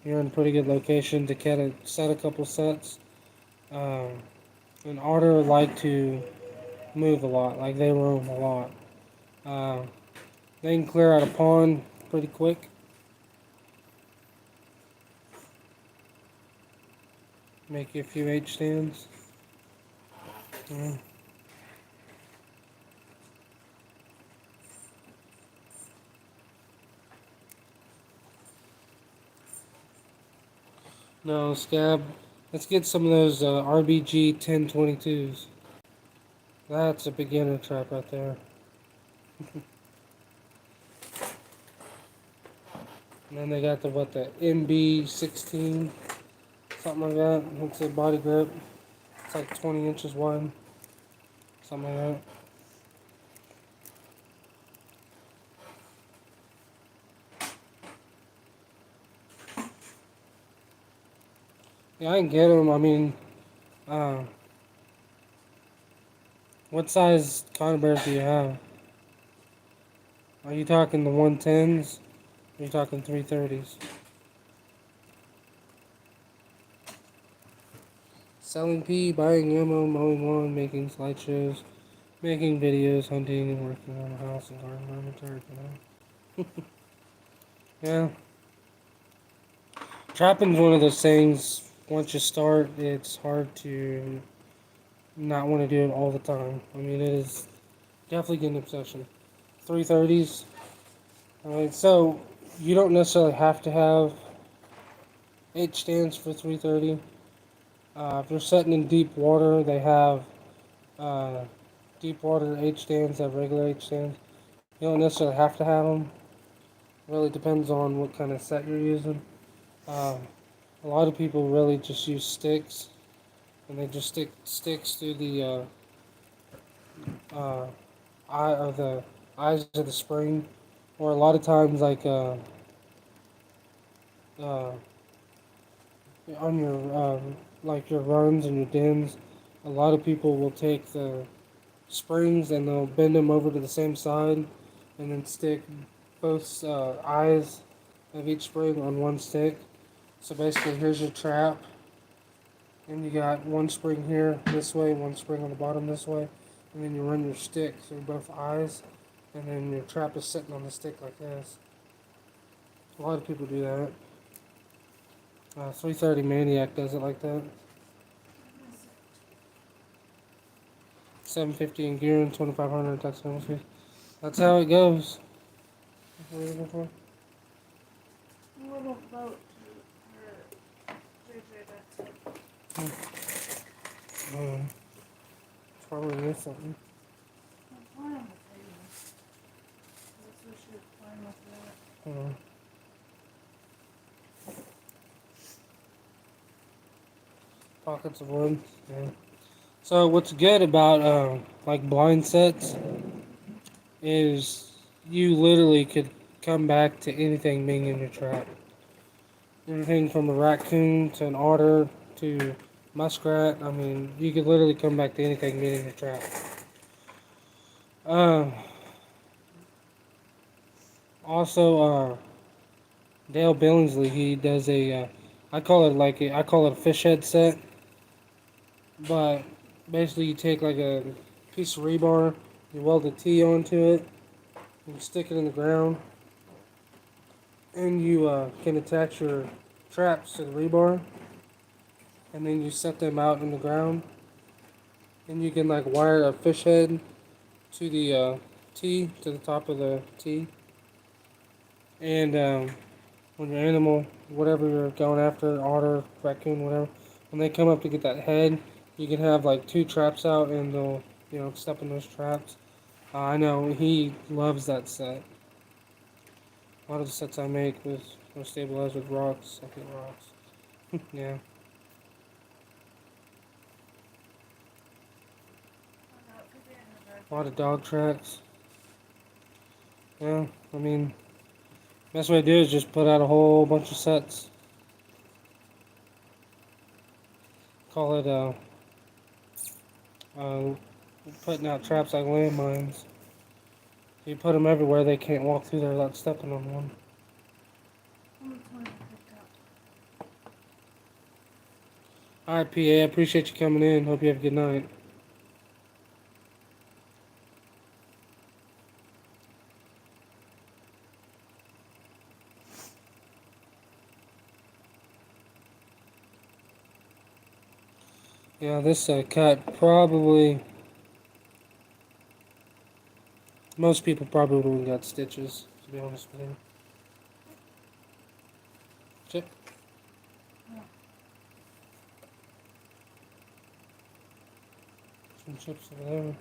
you're in a pretty good location to set a couple sets. Um, and otter like to move a lot, like they roam a lot. Uh, they can clear out a pond pretty quick. Make you a few H stands. Yeah. No, Scab. Let's get some of those RBG 1022s. That's a beginner trap right there. And then they got the MB16, something like that. It's a body grip. It's like 20 inches wide, something like that. Yeah, I can get them. I mean, uh, what size conibears bears do you have? Are you talking the 110s? Or are you talking 330s? Selling pea, buying ammo, mowing lawn, making slideshows, making videos, hunting, and working on the house and garden inventory. Yeah, trapping's one of those things. Once you start, it's hard to not want to do it all the time. I mean, it is definitely an obsession. 330s. Alright, so you don't necessarily have to have H stands for 330. If you're setting in deep water, they have uh, deep water H stands, have regular H stands. You don't necessarily have to have them. Really depends on what kind of set you're using. Uh, a lot of people really just use sticks, and they just stick sticks through the uh, eye of the eyes of the spring, or a lot of times uh, on your like your runs and your dins, a lot of people will take the springs and they'll bend them over to the same side, and then stick both eyes of each spring on one stick. So basically, here's your trap, and you got one spring here this way, one spring on the bottom this way, and then you run your stick through both eyes, and then your trap is sitting on the stick like this. A lot of people do that. 330 Maniac does it like that. 750 in gear and 2500 in Texas. That's how it goes. What are you looking for? Little boat for JJ, that's it. Probably missed something. I'm fine with these. That's what she was fine with that. Uh, Pockets of wood. Yeah. So what's good about like blind sets is you literally could come back to anything being in your trap. Anything from a raccoon to an otter to muskrat. I mean, you could literally come back to anything being in your trap. Uh, also, Dale Billingsley, he does I call it I call it a fish head set, but basically you take like a piece of rebar, you weld a T onto it, you stick it in the ground, and you can attach your traps to the rebar, and then you set them out in the ground, and you can like wire a fish head to the T, to the top of the T, and when your animal, whatever you're going after, otter, raccoon, whatever, when they come up to get that head, you can have like two traps out and they'll, step in those traps. I know he loves that set. A lot of the sets I make are stabilized with rocks. I hate rocks. Yeah. That could be in the A lot of dog tracks. Yeah, I mean, best way to do it is just put out a whole bunch of sets. Call it uh, putting out traps like landmines. You put them everywhere, they can't walk through there without stepping on one. How much money I picked up? Alright, PA, I appreciate you coming in. Hope you have a good night. Yeah, this cut probably. Most people probably would have got stitches, to be honest with you. Chip? Yeah. Some chips over there.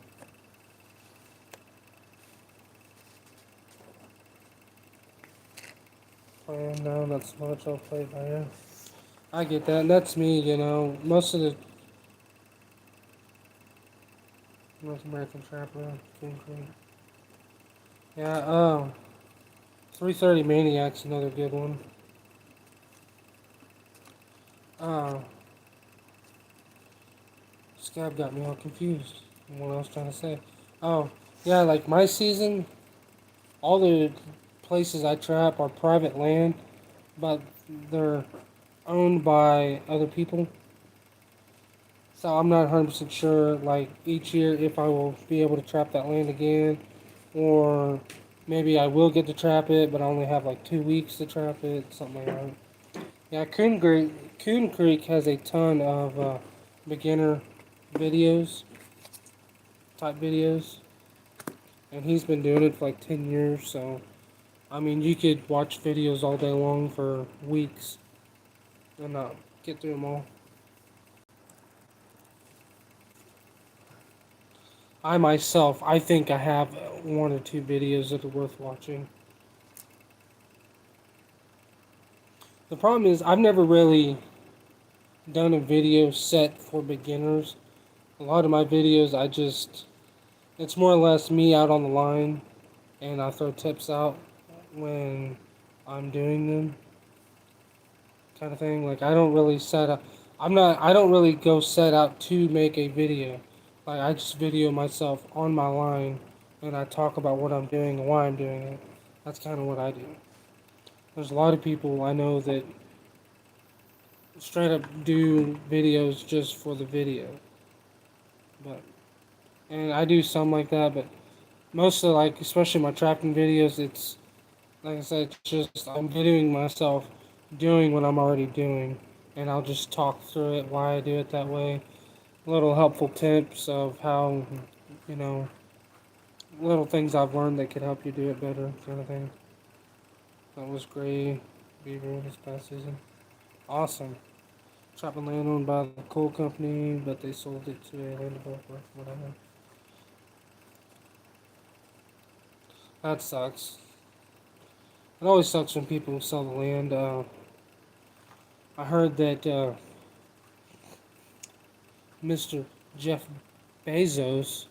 playing now, not so much I'll play by ear. I get that, and that's me, you know. Most of the North American Trapper, King Creek. Yeah, 330 Maniac's another good one. Uh, Scab got me all confused on what I was trying to say. Oh, yeah, like my season, all the places I trap are private land, but they're owned by other people. So I'm not 100% sure, like, each year if I will be able to trap that land again, or maybe I will get to trap it, but I only have like 2 weeks to trap it, something like that. Yeah, Coon Creek has a ton of beginner videos, type videos, and he's been doing it for like 10 years, so I mean, you could watch videos all day long for weeks and not get through them all. I myself, I think I have one or two videos that are worth watching. The problem is, I've never really done a video set for beginners. A lot of my videos, it's more or less me out on the line, and I throw tips out when I'm doing them, kind of thing. Like, I don't really set up, I don't really go set out to make a video. Like, I just video myself on my line, and I talk about what I'm doing and why I'm doing it. That's kind of what I do. There's a lot of people I know that straight up do videos just for the video. But and I do some like that, but most of like especially my trapping videos, it's like I said, it's just I'm videoing myself doing what I'm already doing, and I'll just talk through it why I do it that way. Little helpful tips of how you know little things I've learned that could help you do it better, kind of thing. That was great. Beaver this past season. Awesome. Trapping land owned by the coal company, but they sold it to a land developer. Whatever. That sucks. It always sucks when people sell the land. I heard that Mr. Jeff Bezos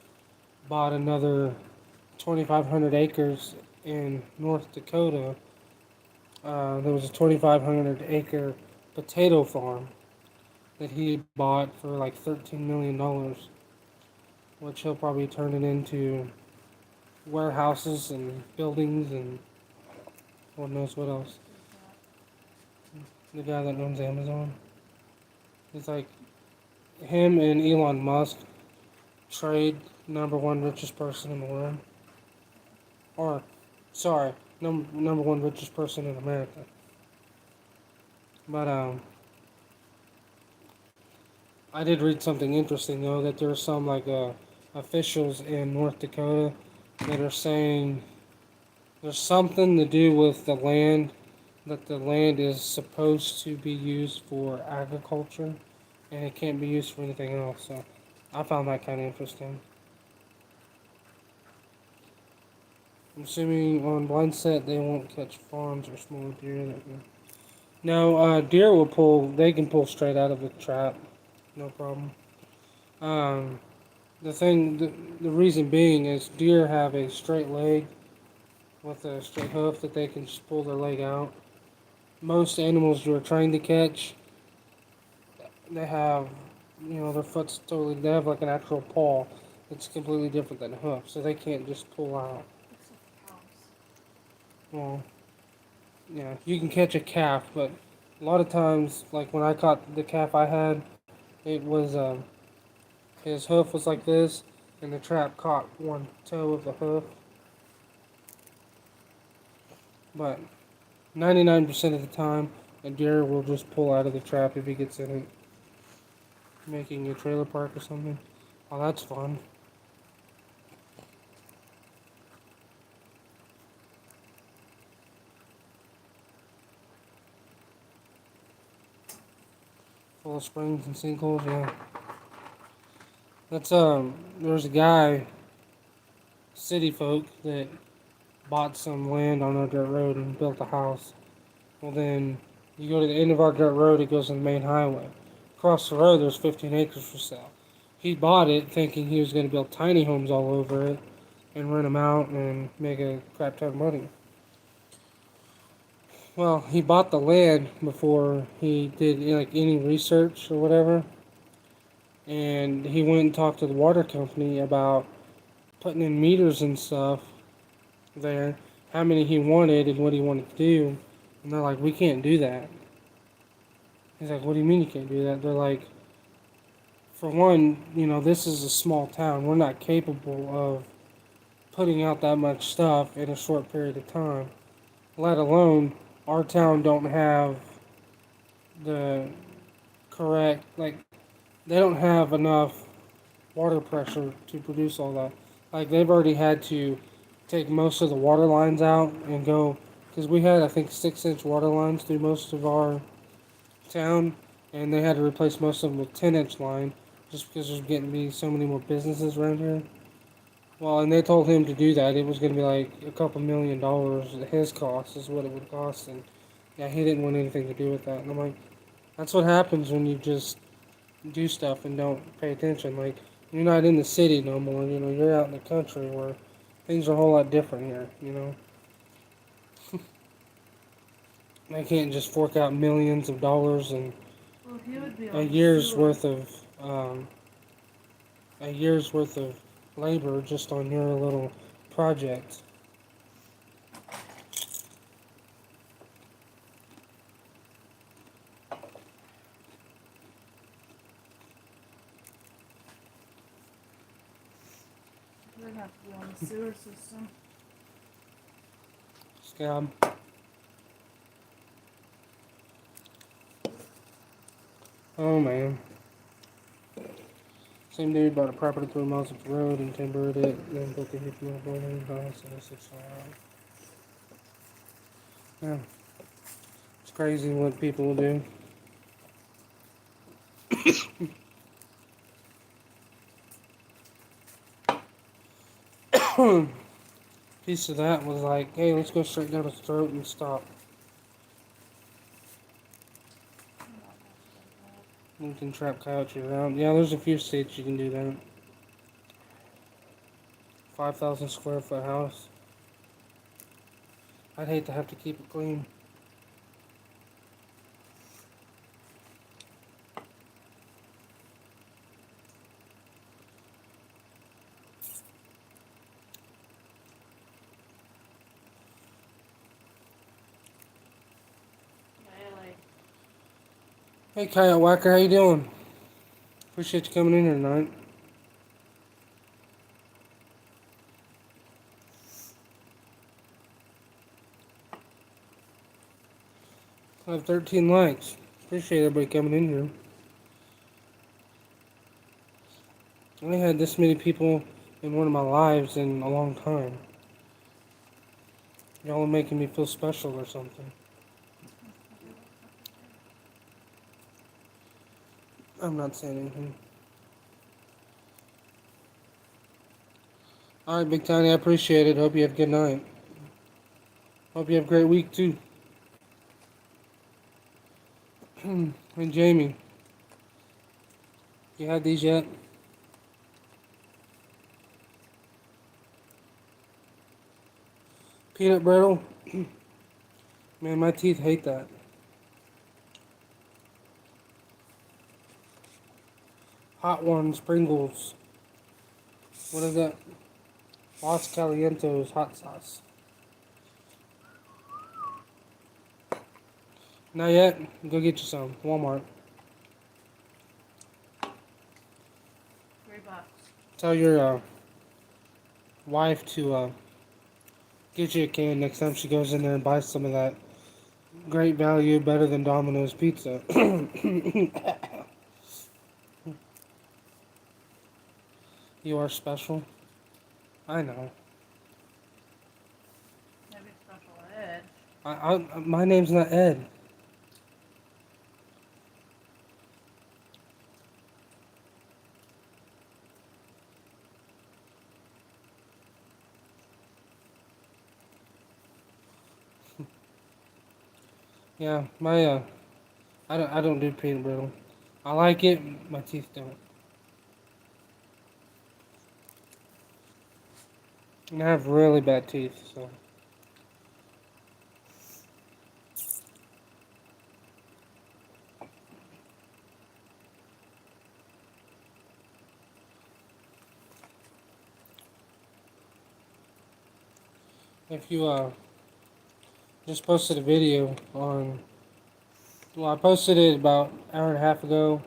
bought another 2,500 acres in North Dakota. There was a 2,500 acre potato farm that he bought for like $13 million, which he'll probably turn it into warehouses and buildings and Lord knows what else. The guy that owns Amazon. It's like him and Elon Musk trade number one richest person in the world. Or, sorry, number one richest person in America. But I did read something interesting though that there are some like officials in North Dakota that are saying there's something to do with the land, that the land is supposed to be used for agriculture and it can't be used for anything else. So I found that kind of interesting. I'm assuming on blind set they won't catch fawns or small deer. No, deer will pull. They can pull straight out of the trap, no problem. Um, the reason being is deer have a straight leg with a straight hoof that they can just pull their leg out. Most animals you're trying to catch, they have, their foot's totally. They have like an actual paw. It's completely different than a hoof, so they can't just pull out. Except for cows. Well, yeah, you can catch a calf, but a lot of times, like when I caught the calf I had, it was his hoof was like this, and the trap caught one toe of the hoof. But 99% of the time, a deer will just pull out of the trap if he gets in it, making a trailer park or something. Oh, that's fun. Full of springs and sinkholes, yeah. That's there's a guy, city folk, that bought some land on a dirt road and built a house. Well, then you go to the end of our dirt road, it goes to the main highway. Across the road, there's 15 acres for sale. He bought it thinking he was going to build tiny homes all over it and rent them out and make a crap ton of money. Well, he bought the land before he did like any research or whatever, and he went and talked to the water company about putting in meters and stuff there, how many he wanted and what he wanted to do, and they're like, we can't do that. He's like, what do you mean you can't do that? They're like, for one, this is a small town. We're not capable of putting out that much stuff in a short period of time. Let alone our town don't have the correct, like, they don't have enough water pressure to produce all that. Like, they've already had to take most of the water lines out and go, because we had, I think, 6-inch water lines through most of our town, and they had to replace most of them with 10-inch line just because there's getting to be so many more businesses around here. Well, and they told him to do that. It was going to be like a couple $1 million. His cost is what it would cost, and yeah, he didn't want anything to do with that. And I'm like, that's what happens when you just do stuff and don't pay attention. Like, you're not in the city no more. You're out in the country where things are a whole lot different here. I can't just fork out millions of dollars and Well, he would be a on the year's sewer. worth of um, a year's worth of labor just on your little project. He would have to be on the sewer system. Scab. Oh man. Same dude bought a property 3 miles up the road and timbered it, then built a huge metal building house and a 6-story house. Yeah, it's crazy what people will do. Piece of that was like, hey, let's go straight down his throat and stop. You can trap coyotes around. Yeah, there's a few states you can do that. 5,000 square foot house. I'd hate to have to keep it clean. Really? Hey, Coyote Whacker, how you doing? Appreciate you coming in here tonight. I have 13 likes. Appreciate everybody coming in here. I ain't had this many people in one of my lives in a long time. Y'all are making me feel special or something. I'm not saying anything. Alright, Big Tiny, I appreciate it. Hope you have a good night. Hope you have a great week, too. And Jamie, you had these yet? Peanut brittle? Man, my teeth hate that. Hot ones, Pringles. What is that? Los Calientos hot sauce. Not yet? Go get you some. Walmart. $3. Tell your wife to get you a can next time she goes in there and buys some of that great value, better than Domino's pizza. You are special. I know. Maybe special ed. My name's not Ed. Yeah, I don't do peanut brittle. I like it, my teeth don't. And I have really bad teeth, so if you just posted a video on, well, I posted it about an hour and a half ago,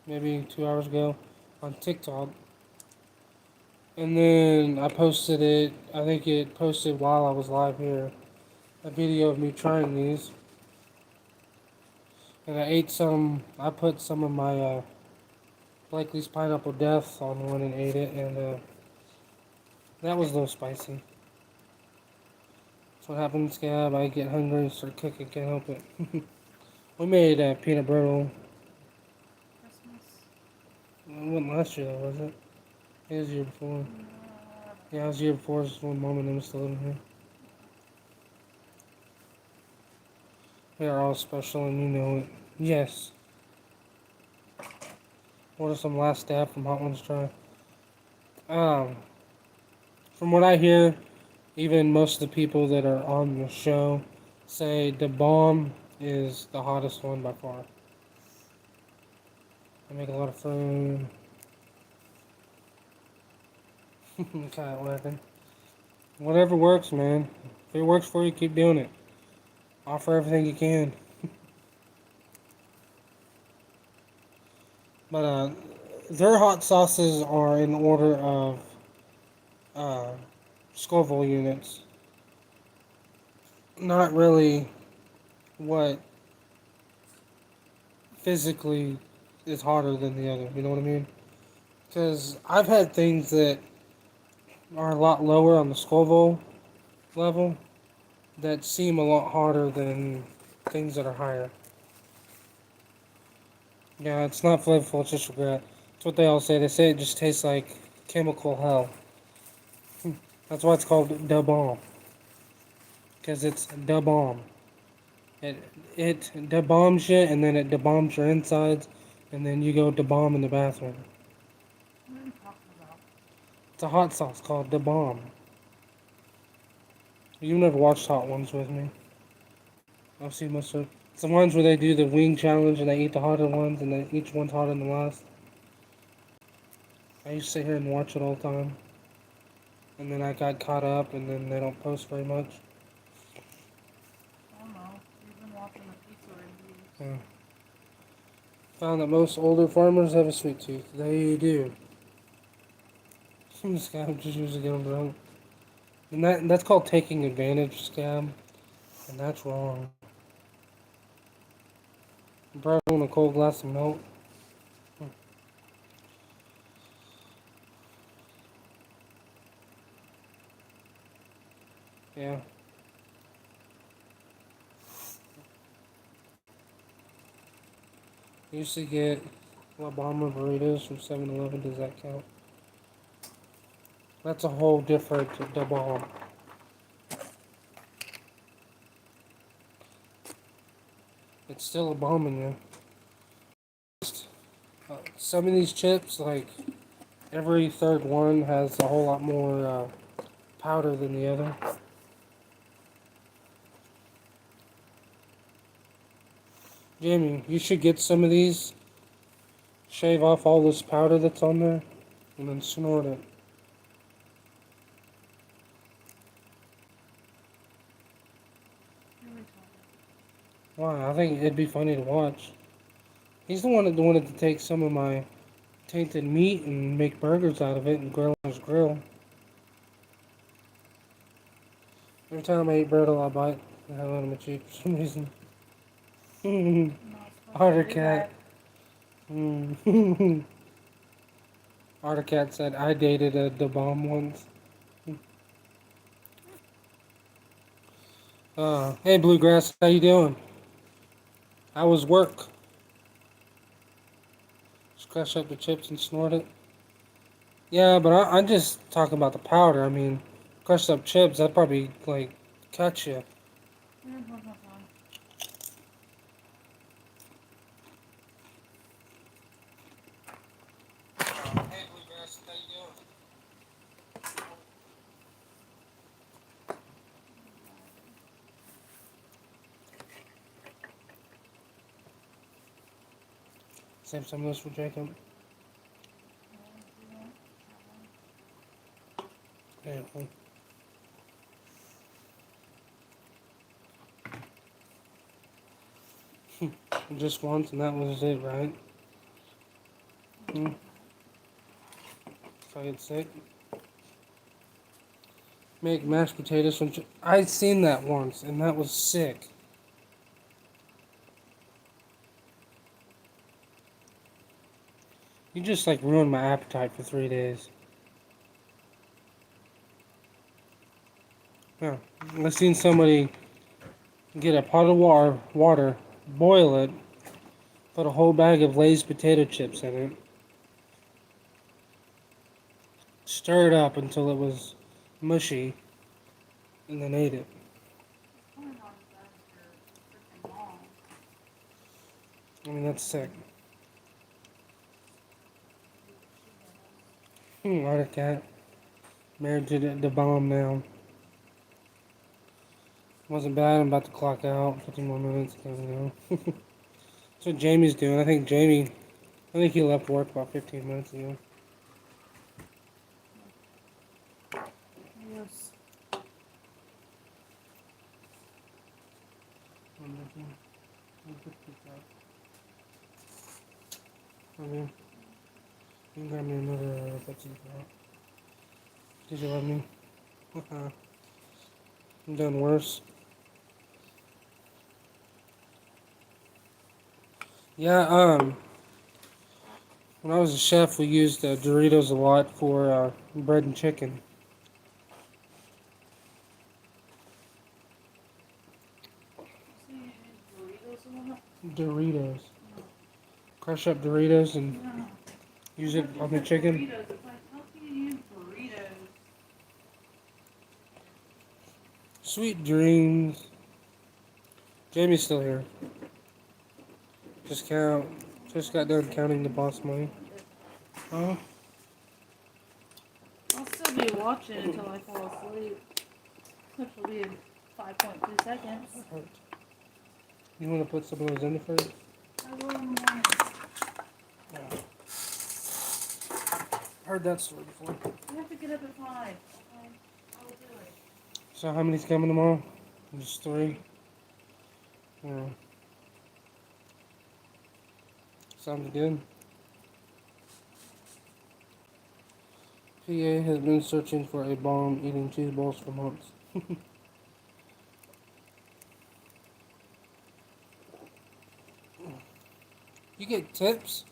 maybe 2 hours ago, on TikTok, and then I posted it. I think it posted while I was live here, a video of me trying these, and I ate some. I put some of my Blakely's Pineapple Death on one and ate it, and that was a little spicy. That's what happens, Gab. I get hungry and start cooking. Can't help it. We made peanut brittle. Christmas. It wasn't last year, though, was it? It was the year before. Uh, Yeah, it was the year before. It was when Mom and them was still living here. We are all special, and you know it. Yes. What are some last stab from Hot Ones Try? Um, from what I hear, even most of the people that are on the show say the bomb is the hottest one by far. I make a lot of food. Cat wagging. Whatever works, man. If it works for you, keep doing it. Offer everything you can. But their hot sauces are in order of uh, Scoville units, not really what physically is hotter than the other. You know what I mean? Because I've had things that are a lot lower on the Scoville level that seem a lot hotter than things that are higher. Yeah, it's not flavorful, it's just regret. That's what they all say. They say it just tastes like chemical hell. That's why it's called da bomb. Because it's da bomb. It it da bombs you, and then it da bombs your insides, and then you go da bomb in the bathroom. what are you talking about? It's a hot sauce called da bomb. You've never watched Hot Ones with me. I've seen most of it's the ones where they do the wing challenge and they eat the hotter ones, and then each one's hotter than the last. I used to sit here and watch it all the time, and then I got caught up, and then they don't post very much. I don't know. You've been watching the pizza reviews. Yeah. Found that most older farmers have a sweet tooth. They do. Some scab just usually get them drunk. And that's called taking advantage, scab. And that's wrong. Bro, on a cold glass of milk. Hmm. Yeah. I used to get La Bomba burritos from 7-Eleven. Does that count? That's a whole different da bomb. It's still a bomb in you. Some of these chips, like every third one, has a whole lot more powder than the other. Jamie, you should get some of these. Shave off all this powder that's on there, and then snort it. You're retarded. Why? I think it'd be funny to watch. He's the one that wanted to take some of my tainted meat and make burgers out of it and grill on his grill. Every time I eat brittle, I bite the hell out of my cheek for some reason. You're not supposed to Otter do cat. that. Otter cat said I dated the bomb once. Hey Bluegrass, how you doing? How was work? Just crush up the chips and snort it. Yeah, but I'm just talking about the powder. I mean, crushed up chips, that probably like cut you. You're having fun. Save some of this for Jacob. Yeah. Just once, and that was it, right? If I get sick. Make mashed potatoes from. I'd seen that once, and that was sick. You just like ruined my appetite for 3 days. Yeah. I seen somebody get a pot of water, boil it, put a whole bag of Lay's potato chips in it, stir it up until it was mushy, and then ate it. I mean, that's sick. Otter cat. Married to the bomb now. Wasn't bad. I'm about to clock out. 15 more minutes. There we go. That's what Jamie's doing. I think he left work about 15 minutes ago. Yes. Okay. You can grab me another Pepsi. Did you love me? I'm done worse. Yeah, when I was a chef, we used Doritos a lot for bread and chicken. So you use burritos and whatnot? Doritos. Crush up Doritos and No. use it on the chicken. Burritos. It's like, how can you use burritos? Sweet dreams. Jamie's still here. Just got done counting the boss money. Huh? I'll still be watching until I fall asleep. Which will be in 5.2 seconds. You want to put some of those in the fridge? I will in the morning. Yeah. Heard that story before. I have to get up at 5. Okay? I will do it. So how many's coming tomorrow? Just 3? Yeah. Sounds good. PA has been searching for a bomb eating cheese balls for months. You get tips?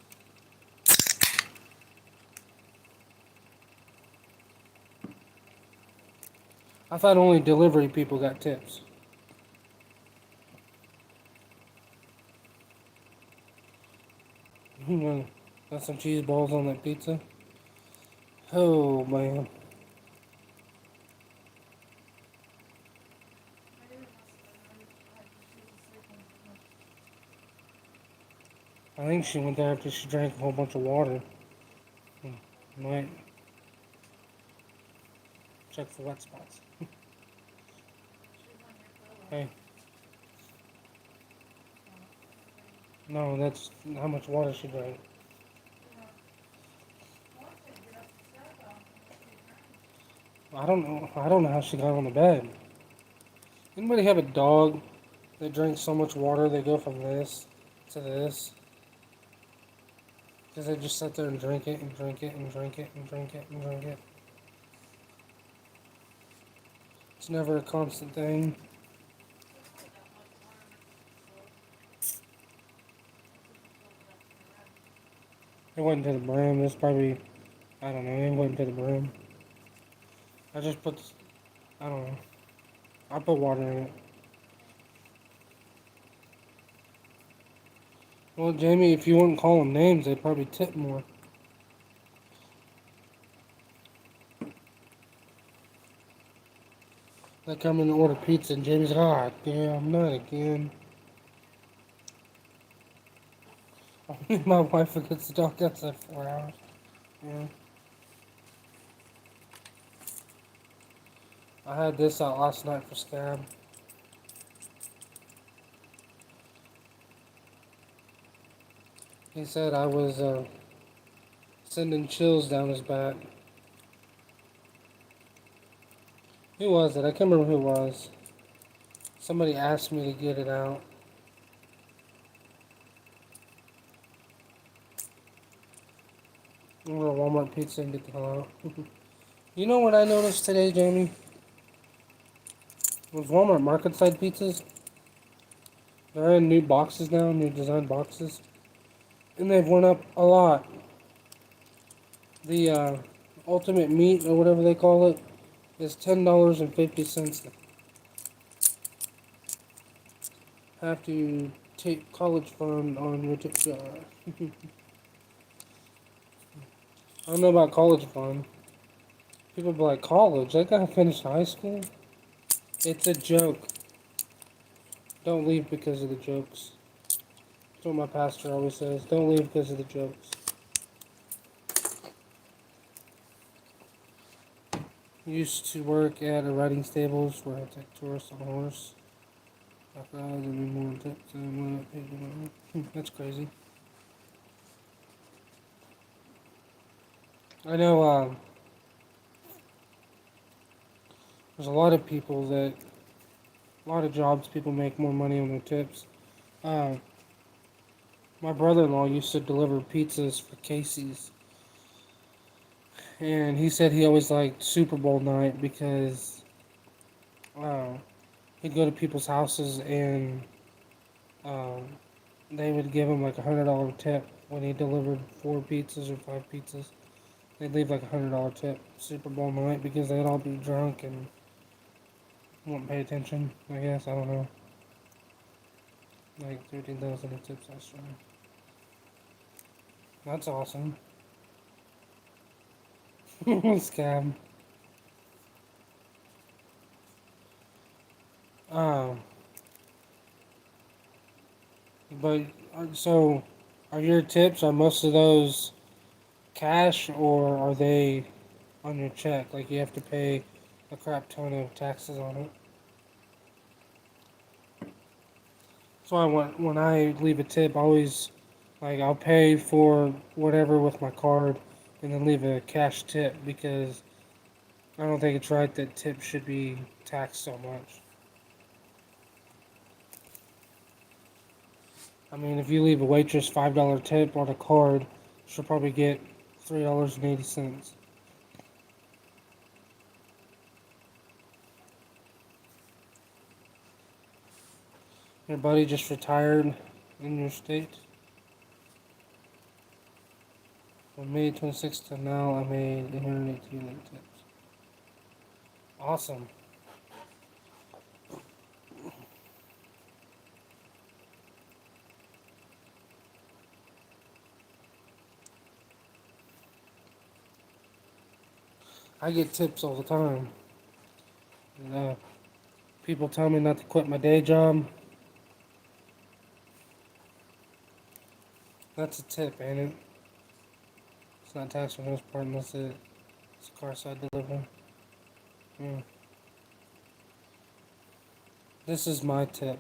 I thought only delivery people got tips. Got some cheese balls on that pizza. Oh man. I think she went there after she drank a whole bunch of water. Might check for wet spots. Hey. No, that's how much water she drank. I don't know. I don't know how she got on the bed. Anybody have a dog that drinks so much water they go from this to this? Because they just sit there and drink it and drink it and drink it and drink it and drink it. It's never a constant thing. It wasn't to the brim. It's probably, I don't know. It wasn't to the brim. I just put, I don't know. I put water in it. Well, Jamie, if you wouldn't call them names, they'd probably tip more. They come in and order pizza, and Jamie's like, "Ah, damn, not again." My wife forgets the dog outside 4 hours. Yeah. I had this out last night for Scab. He said I was sending chills down his back. Who was it? I can't remember who it was. Somebody asked me to get it out. I'm gonna Walmart pizza and get the hell out. You know what I noticed today, Jamie? Was Walmart market side pizzas. They're in new boxes now, new design boxes. And they've went up a lot. The ultimate meat, or whatever they call it, is $10.50. Have to take college fund on your tip jar. I don't know about college fund. People be like, college? I gotta finish high school? It's a joke. Don't leave because of the jokes. That's what my pastor always says. Don't leave because of the jokes. Used to work at a riding stables where I take tourists on a horse. After I was more tips than what I paid them. That's crazy. I know there's a lot of people that, a lot of jobs people make more money on their tips. Uh, my brother-in-law used to deliver pizzas for Casey's. And he said he always liked Super Bowl night because uh, he'd go to people's houses and um, they would give him like $100 tip when he delivered 4 pizzas or 5 pizzas. They'd leave like $100 tip Super Bowl night because they'd all be drunk and wouldn't pay attention. I guess I don't know. Like 13,000 in tips last year. That's awesome. Scam. Um, but so are your tips? Are most of those cash or are they on your check? Like you have to pay a crap ton of taxes on it. So when I leave a tip, I always like I'll pay for whatever with my card, and then leave a cash tip because I don't think it's right that tips should be taxed so much. I mean, if you leave a waitress $5 tip on a card, she'll probably get $3.80. Your buddy just retired in your state. From May 26th to now, I made 118 in tips. Awesome. I get tips all the time. And, people tell me not to quit my day job. That's a tip, ain't it? It's not taxed for the most part unless it's a car side delivery. Mm. This is my tip.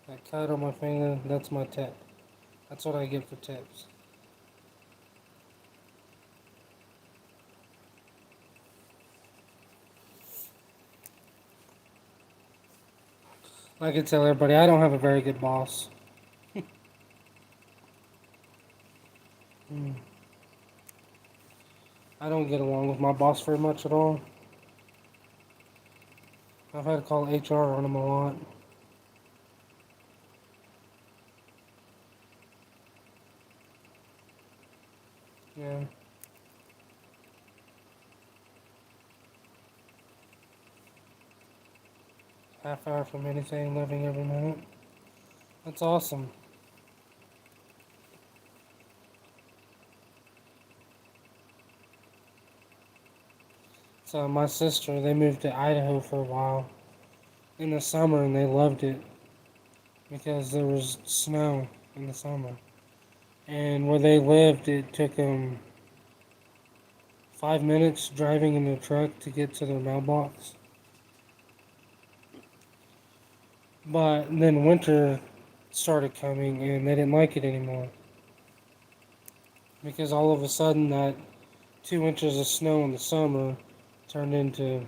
That cut on my finger, that's my tip. That's what I get for tips. I can tell everybody I don't have a very good boss. Mm. I don't get along with my boss very much at all. I've had to call HR on him a lot. Yeah. Half hour from anything, living every minute. That's awesome. So my sister, they moved to Idaho for a while in the summer and they loved it because there was snow in the summer. And where they lived, it took them 5 minutes driving in the truck to get to their mailbox. But then winter started coming, and they didn't like it anymore because all of a sudden that 2 inches of snow in the summer turned into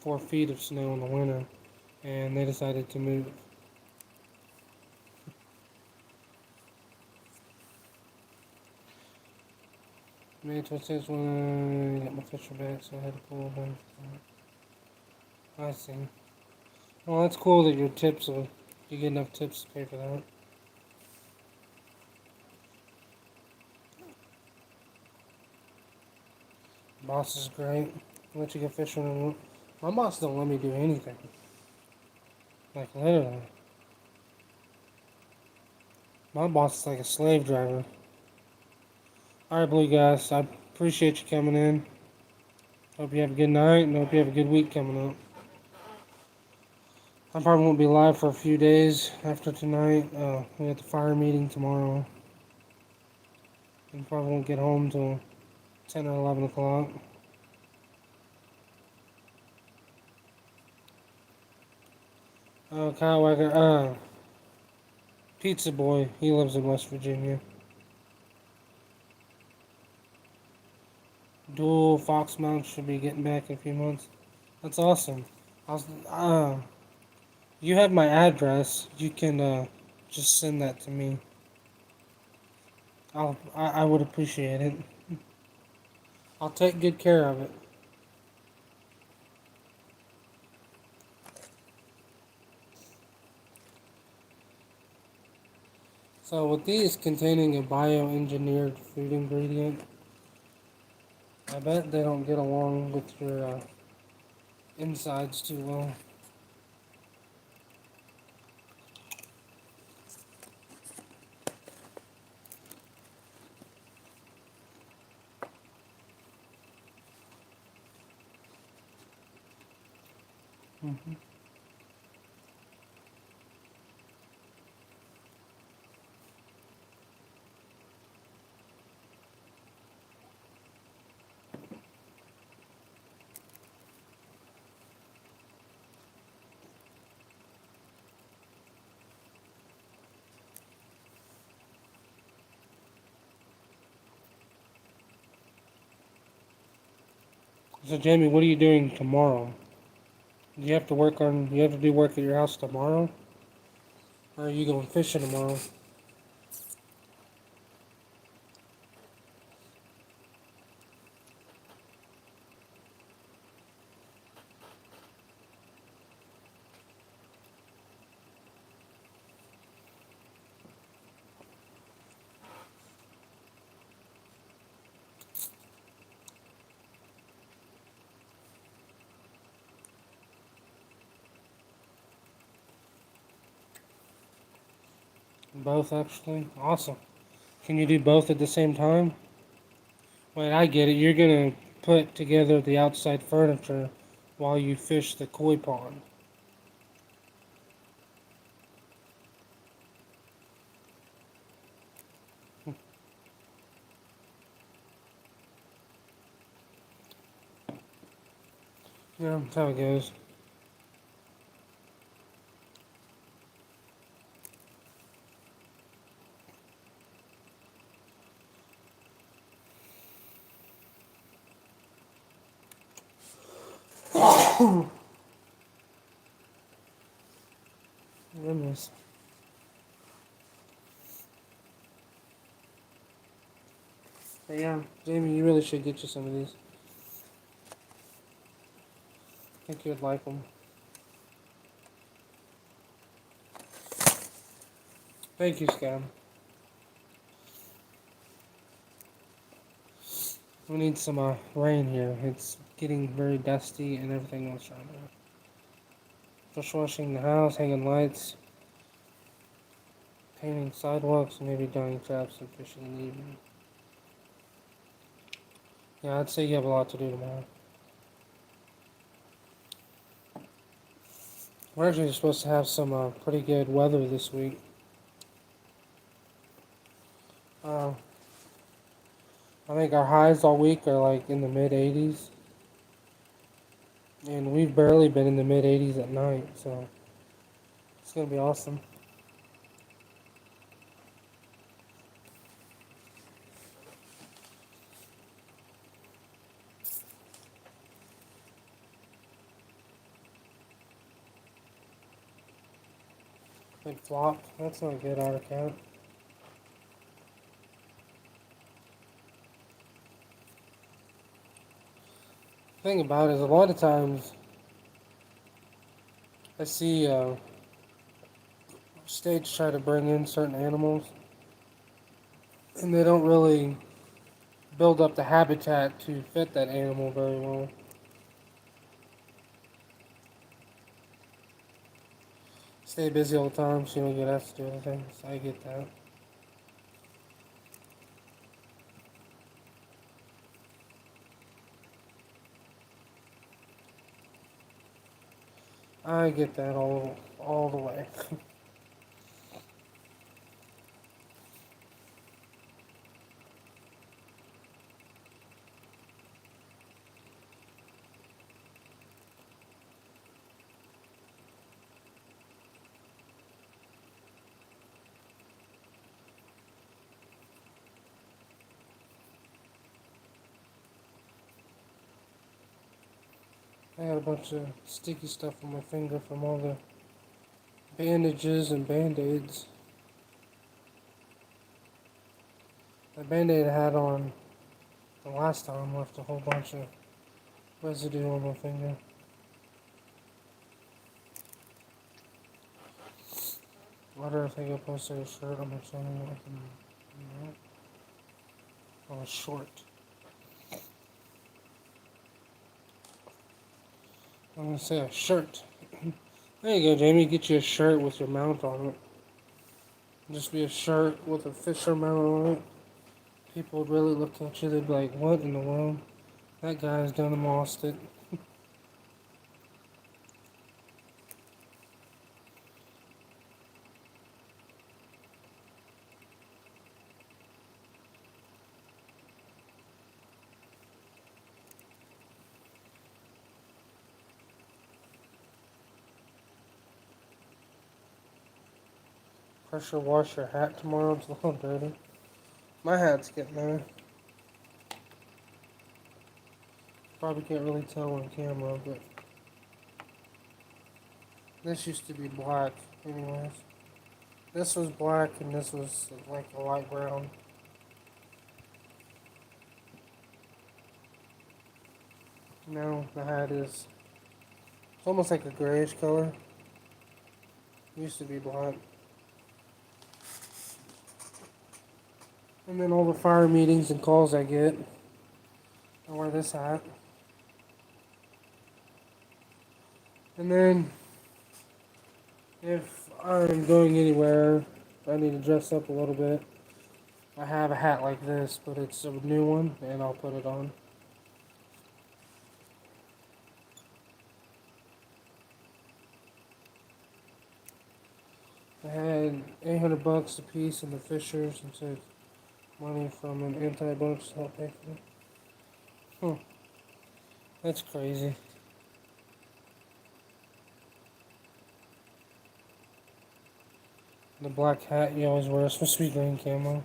4 feet of snow in the winter, and they decided to move. May 26th when I got my fisher back, so I had to pull them. I see. Well, that's cool that your tips will, you get enough tips to pay for that. Boss is great. Let you go fishing. My boss don't let me do anything. Like literally. My boss is like a slave driver. Alright, Blue Guys, I appreciate you coming in. Hope you have a good night and hope you have a good week coming up. I probably won't be live for a few days after tonight. We got the fire meeting tomorrow. And probably won't get home till 10 or 11 o'clock. Kyle Wagner, Pizza Boy, he lives in West Virginia. Dual Fox mounts should be getting back in a few months. That's awesome. You have my address. You can just send that to me. I would appreciate it. I'll take good care of it. So with these containing a bioengineered food ingredient, I bet they don't get along with your insides too well. Hmm. So Jamie, what are you doing tomorrow? Do you have to work on? You have to do work at your house tomorrow, or are you going fishing tomorrow? Both actually. Awesome. Can you do both at the same time? Wait, I get it. You're gonna put together the outside furniture while you fish the koi pond. Yeah, that's how it goes. Goodness. But yeah, Jamie, you really should get you some of these. I think you'd like them. Thank you, Scam. We need some rain here. It's getting very dusty and everything else right now. Just washing the house, hanging lights, painting sidewalks, and maybe dyeing traps and fishing in the evening. Yeah, I'd say you have a lot to do tomorrow. We're actually supposed to have some pretty good weather this week. Uh, I think our highs all week are like in the mid 80s, and we've barely been in the mid 80s at night, so it's gonna be awesome. It flopped. That's not good, Otter Cat. Thing about it is, a lot of times I see states try to bring in certain animals, and they don't really build up the habitat to fit that animal very well. Stay busy all the time, so you don't get asked to do anything. So I get that. I get that all the way. I had a bunch of sticky stuff on my finger from all the bandages and band-aids. The band-aid I had on the last time left a whole bunch of residue on my finger. Wonder if I could post a shirt on my channel. I can, you know, or a short. I'm gonna say a shirt. There you go, Jamie. Get you a shirt with your mount on it. Just be a shirt with a Fisher mount on it. People would really look at you. They'd be like, "What in the world? That guy's done and lost it." Pressure wash your hat tomorrow. It's a little dirty. My hat's getting there. Probably can't really tell on camera, but this used to be black, anyways. This was black, and this was like a light brown. Now the hat is it's almost like a grayish color. It used to be black. And then all the fire meetings and calls I get, I wear this hat. And then if I'm going anywhere, I need to dress up a little bit. I have a hat like this, but it's a new one, and I'll put it on. I had $800 a piece in the Fishers and took money from an anti-bunch to help pay for it. Huh, that's crazy. The black hat you always wear is supposed to be green camo.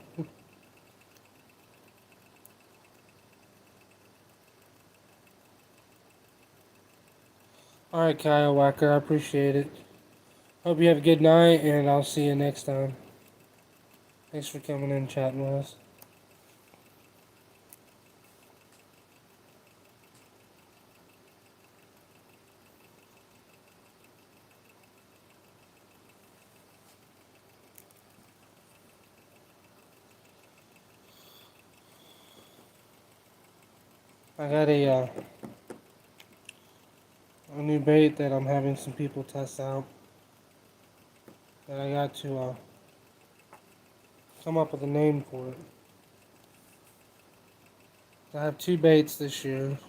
Alright, Kyle Wacker, I appreciate it. Hope you have a good night, and I'll see you next time. Thanks for coming in and chatting with us. I got a new bait that I'm having some people test out. That I got to come up with a name for it. I have two baits this year.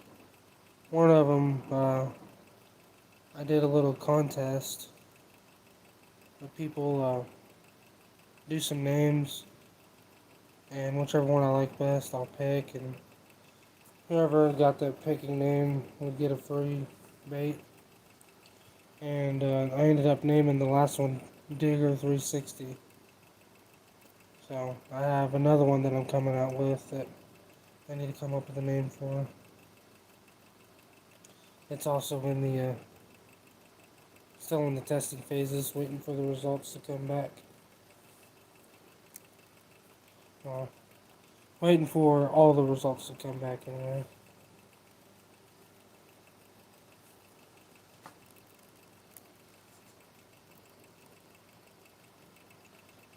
One of them, I did a little contest where people do some names, and whichever one I like best, I'll pick, and whoever got the picking name would get a free bait. And I ended up naming the last one Digger 360. So I have another one that I'm coming out with that I need to come up with a name for. It's also in the Still in the testing phases, waiting for the results to come back. Well, waiting for all the results to come back anyway.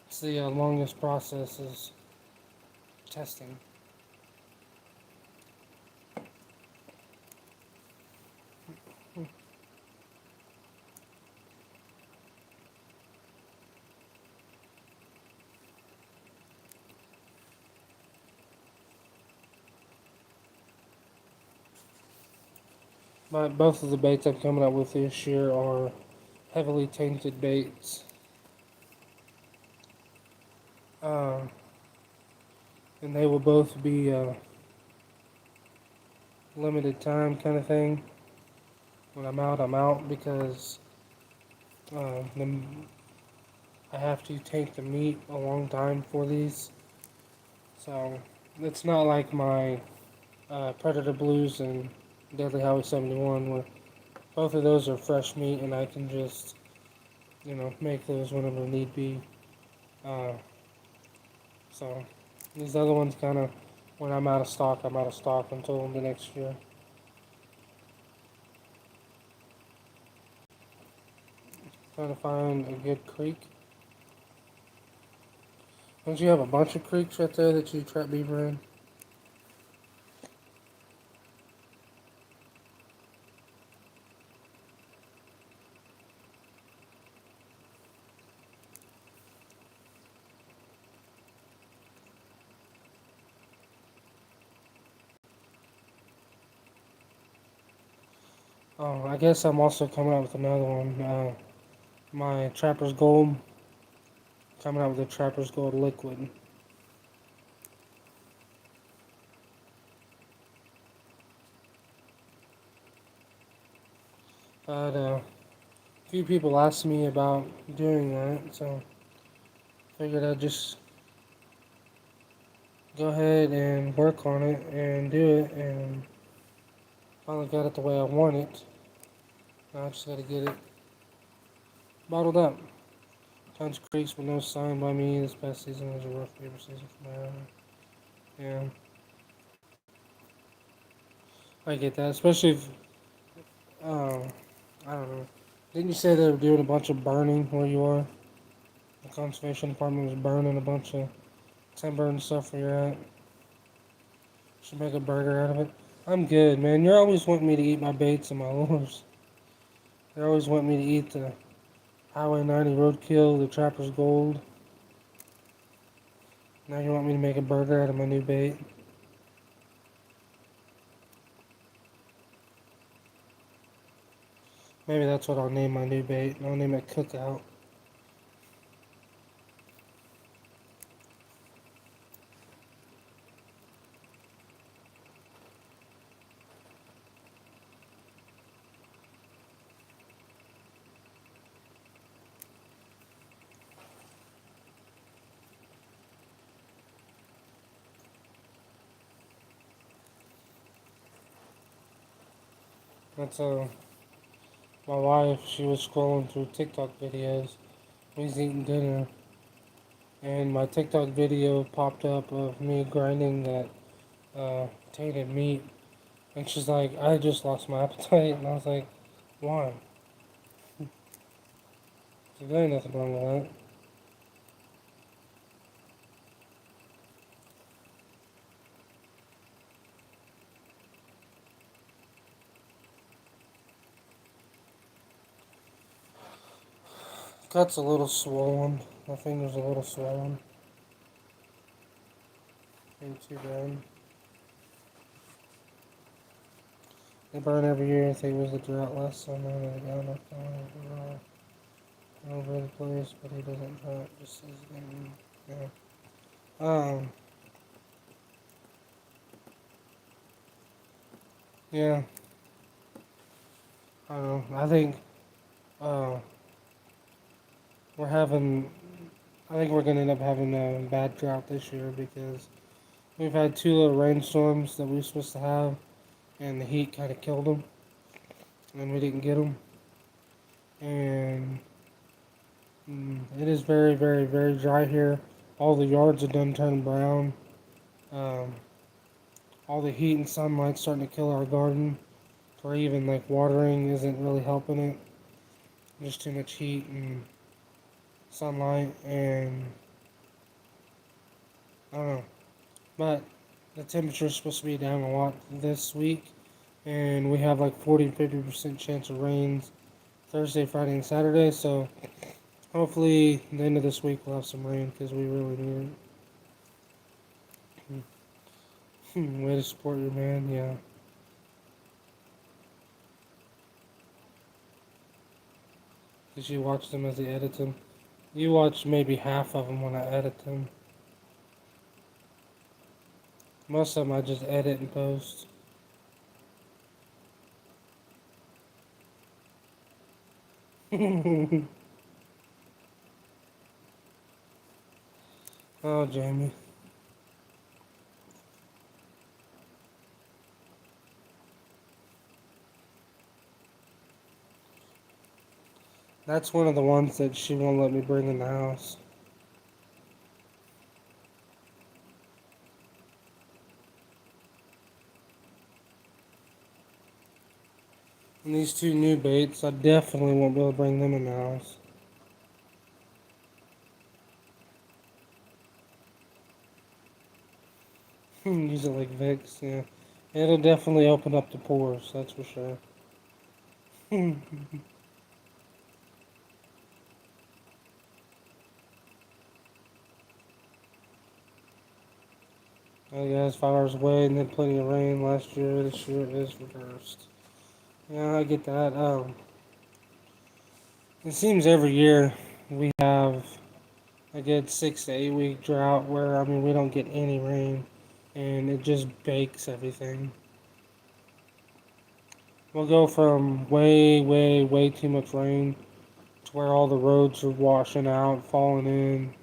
It's the longest process is testing. But both of the baits I'm coming up with this year are heavily tainted baits. Uh, and they will both be limited time kind of thing. When I'm out because the, I have to taint the meat a long time for these. So it's not like my Predator Blues and Deadly Highway 71 where both of those are fresh meat and I can just, make those whenever need be. Uh, so these other ones kind of, when I'm out of stock, I'm out of stock until the next year. Trying to find a good creek. Don't you have a bunch of creeks right there that you trap beaver in? Oh, I guess I'm also coming out with another one. My Trapper's Gold. Coming out with a Trapper's Gold liquid. But a few people asked me about doing that, so figured I'd just go ahead and work on it and do it, and finally got it the way I want it. Now I just gotta get it bottled up. Tons of creeks with no sign by me. This past season was a rough beaver season for my area. Yeah, I get that, especially if, uh, I don't know. Didn't you say they were doing a bunch of burning where you are? The conservation department was burning a bunch of timber and stuff where you're at. Should make a burger out of it. I'm good, man. You're always wanting me to eat my baits and my lures. You're always wanting me to eat the Highway 90 roadkill, the Trapper's Gold. Now you want me to make a burger out of my new bait. Maybe that's what I'll name my new bait. I'll name it Cookout. That's my wife. She was scrolling through TikTok videos. We was eating dinner, and my TikTok video popped up of me grinding that tainted meat. And she's like, I just lost my appetite. And I was like, why? So there ain't nothing wrong with that. Gut's a little swollen. My finger's a little swollen. Ain't too bad. They burn every year. I think it was a drought last summer. And they got enough all over the place, but he doesn't drought. Just his name. Yeah. Yeah. I don't know. I think uh, we're having. I think we're gonna end up having a bad drought this year because we've had two little rainstorms that we were supposed to have, and the heat kind of killed them, and we didn't get them. and it is very, very, very dry here. All the yards are done turning brown. Um, all the heat and sunlight starting to kill our garden. Or even like watering isn't really helping it. Just too much heat and sunlight, and I don't know. But the temperature is supposed to be down a lot this week, and we have like 40-50% chance of rains Thursday, Friday, and Saturday. So hopefully, the end of this week we'll have some rain because we really need it. Way to support your man, yeah. Did you watch them as he edits them? You watch maybe half of them when I edit them. Most of them I just edit and post. Oh, Jamie. That's one of the ones that she won't let me bring in the house. And these two new baits, I definitely won't be able to bring them in the house. Use it like Vicks, yeah. It'll definitely open up the pores, that's for sure. Oh yeah, it's 5 hours away and then plenty of rain last year. This year it is reversed. Yeah, I get that. It seems every year we have a good 6 to 8 week drought where, I mean, we don't get any rain and it just bakes everything. We'll go from way, way, way too much rain to where all the roads are washing out, falling in,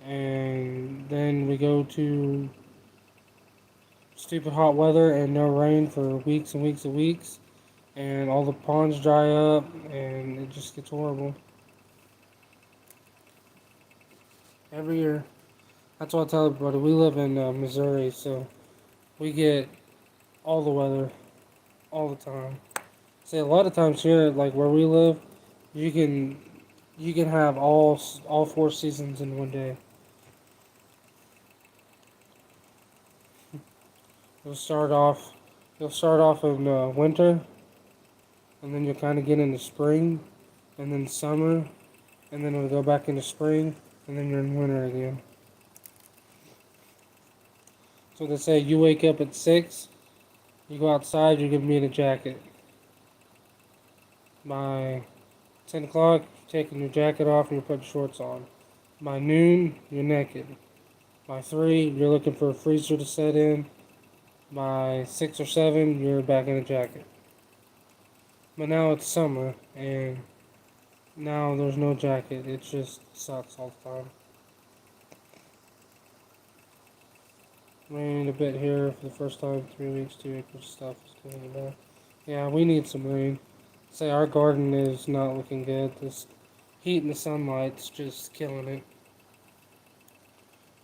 and then we go to stupid hot weather and no rain for weeks and weeks and weeks, and all the ponds dry up, and it just gets horrible every year. That's what I tell everybody. We live in Missouri, so we get all the weather all the time. See, a lot of times here, like where we live, you can you can have all 4 seasons in one day. You'll start off you'll start off in winter, and then you'll kind of get into spring, and then summer, and then it'll go back into spring, and then you're in winter again. So they say you wake up at 6, you go outside, you're gonna be in a jacket. By 10 o'clock, you're taking your jacket off and you're putting shorts on. By noon, you're naked. By 3, you're looking for a freezer to set in. By 6 or 7, you're back in a jacket. But now it's summer, and now there's no jacket. It just sucks all the time. Rained a bit here for the first time in 3 weeks. 2 acres of stuff is getting back. Yeah, we need some rain. Say our garden is not looking good. This heat and the sunlight's just killing it.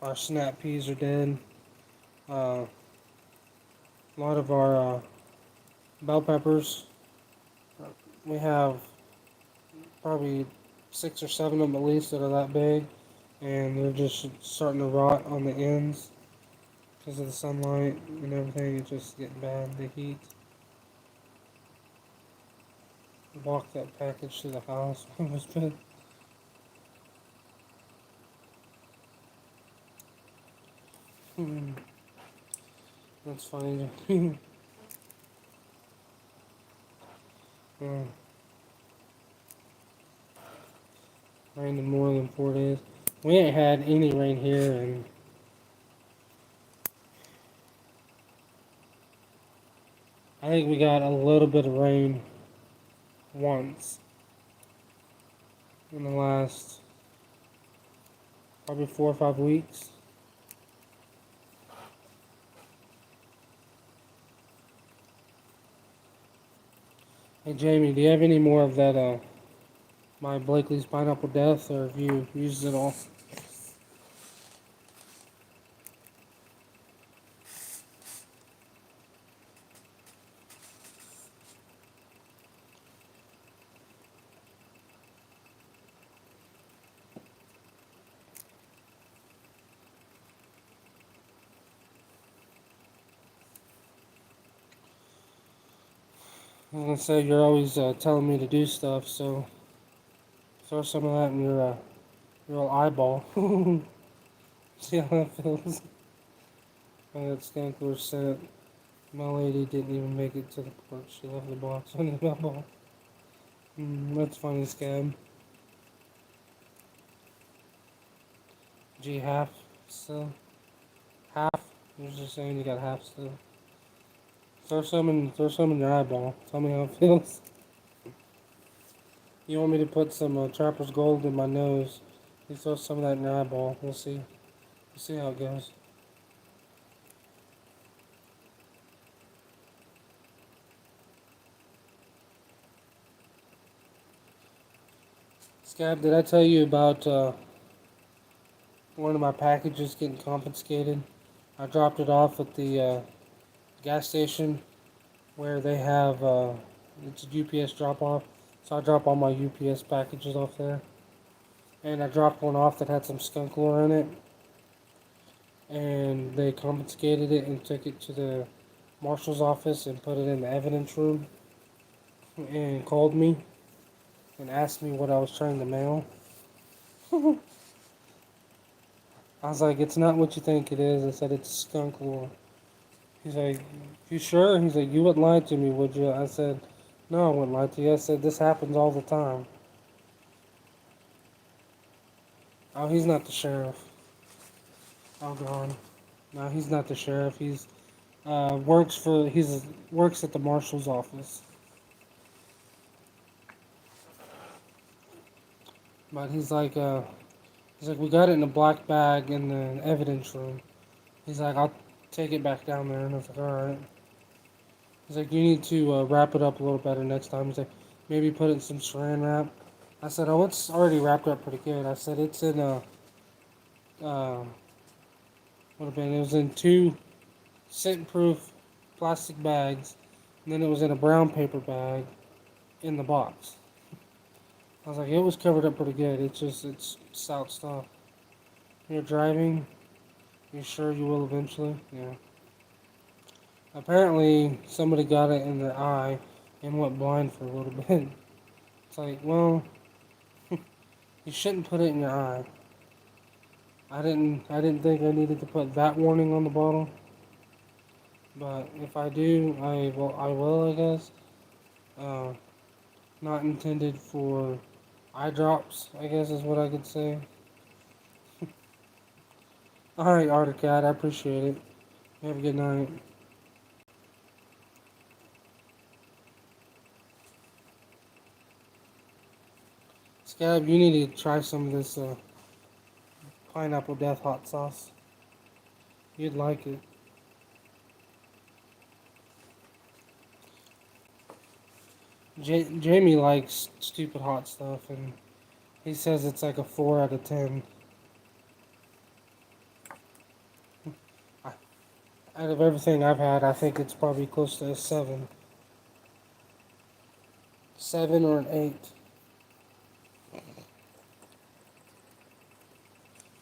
Our snap peas are dead. A lot of our bell peppers. We have probably 6 or 7 of them at least that are that big, and they're just starting to rot on the ends because of the sunlight and everything. It's just getting bad. The heat. Walk that package to the house. It was bad. That's funny. uh, Rained in more than 4 days. We ain't had any rain here, and I think we got a little bit of rain once in the last probably 4 or 5 weeks. Hey Jamie, do you have any more of that my Blakely's Pineapple Death, or if you used it all. I was gonna say you're always telling me to do stuff, so throw some of that in your little eyeball. See how that feels. I got Skankler sent. My lady didn't even make it to the porch. She left the box on the mailbox. That's funny, Scab. G half still. Half. You're just saying you got half still. Throw some in your eyeball. Tell me how it feels. You want me to put some Trapper's Gold in my nose? You throw some of that in your eyeball. We'll see. We'll see how it goes. Scab, did I tell you about one of my packages getting confiscated? I dropped it off at the gas station where they have it's a UPS drop off. So I drop all my UPS packages off there. And I dropped one off that had some skunk lore in it. And they confiscated it and took it to the marshal's office and put it in the evidence room. And called me and asked me what I was trying to mail. I was like, it's not what you think it is. I said, it's skunk lore. He's like, you sure? He's like, you wouldn't lie to me, would you? I said, no, I wouldn't lie to you. I said, this happens all the time. Oh, he's not the sheriff. Oh, God. No, he's not the sheriff. Works at the marshal's office. But he's like, we got it in a black bag in the evidence room. He's like, I'll take it back down there. And I was like, all right. He's like, you need to wrap it up a little better next time. He's like, maybe put it in some saran wrap. I said, oh, it's already wrapped up pretty good. I said, it's in what have been, it was in 2 scent-proof plastic bags, and then it was in a brown paper bag in the box. I was like, it was covered up pretty good. It's stout stuff. You're driving. You sure you will eventually? Yeah. Apparently, somebody got it in their eye and went blind for a little bit. It's like, well, you shouldn't put it in your eye. I didn't think I needed to put that warning on the bottle, but if I do, I will, I guess. Uh, Not intended for eye drops, I guess is what I could say. Alright, Otter Cat, I appreciate it. Have a good night. Scab, you need to try some of this pineapple death hot sauce. You'd like it. Jamie likes stupid hot stuff, and he says it's like a 4 out of 10. Out of everything I've had, I think it's probably close to a 7. 7 or an 8.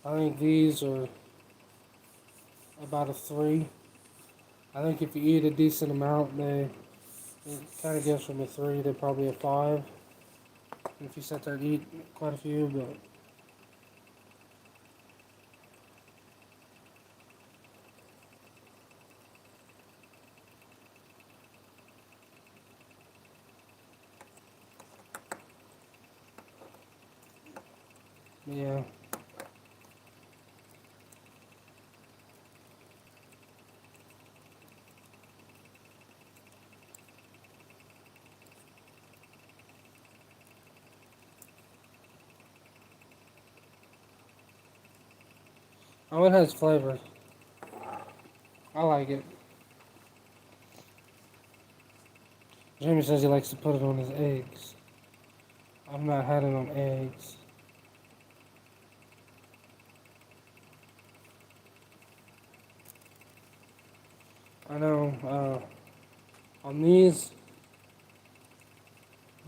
I think these are about a 3. I think if you eat a decent amount, it kind of goes from a 3 to probably a 5. If you sit there and eat quite a few, but yeah. Oh, it has flavor. I like it. Jamie says he likes to put it on his eggs. I've not had it on eggs. I know, on these,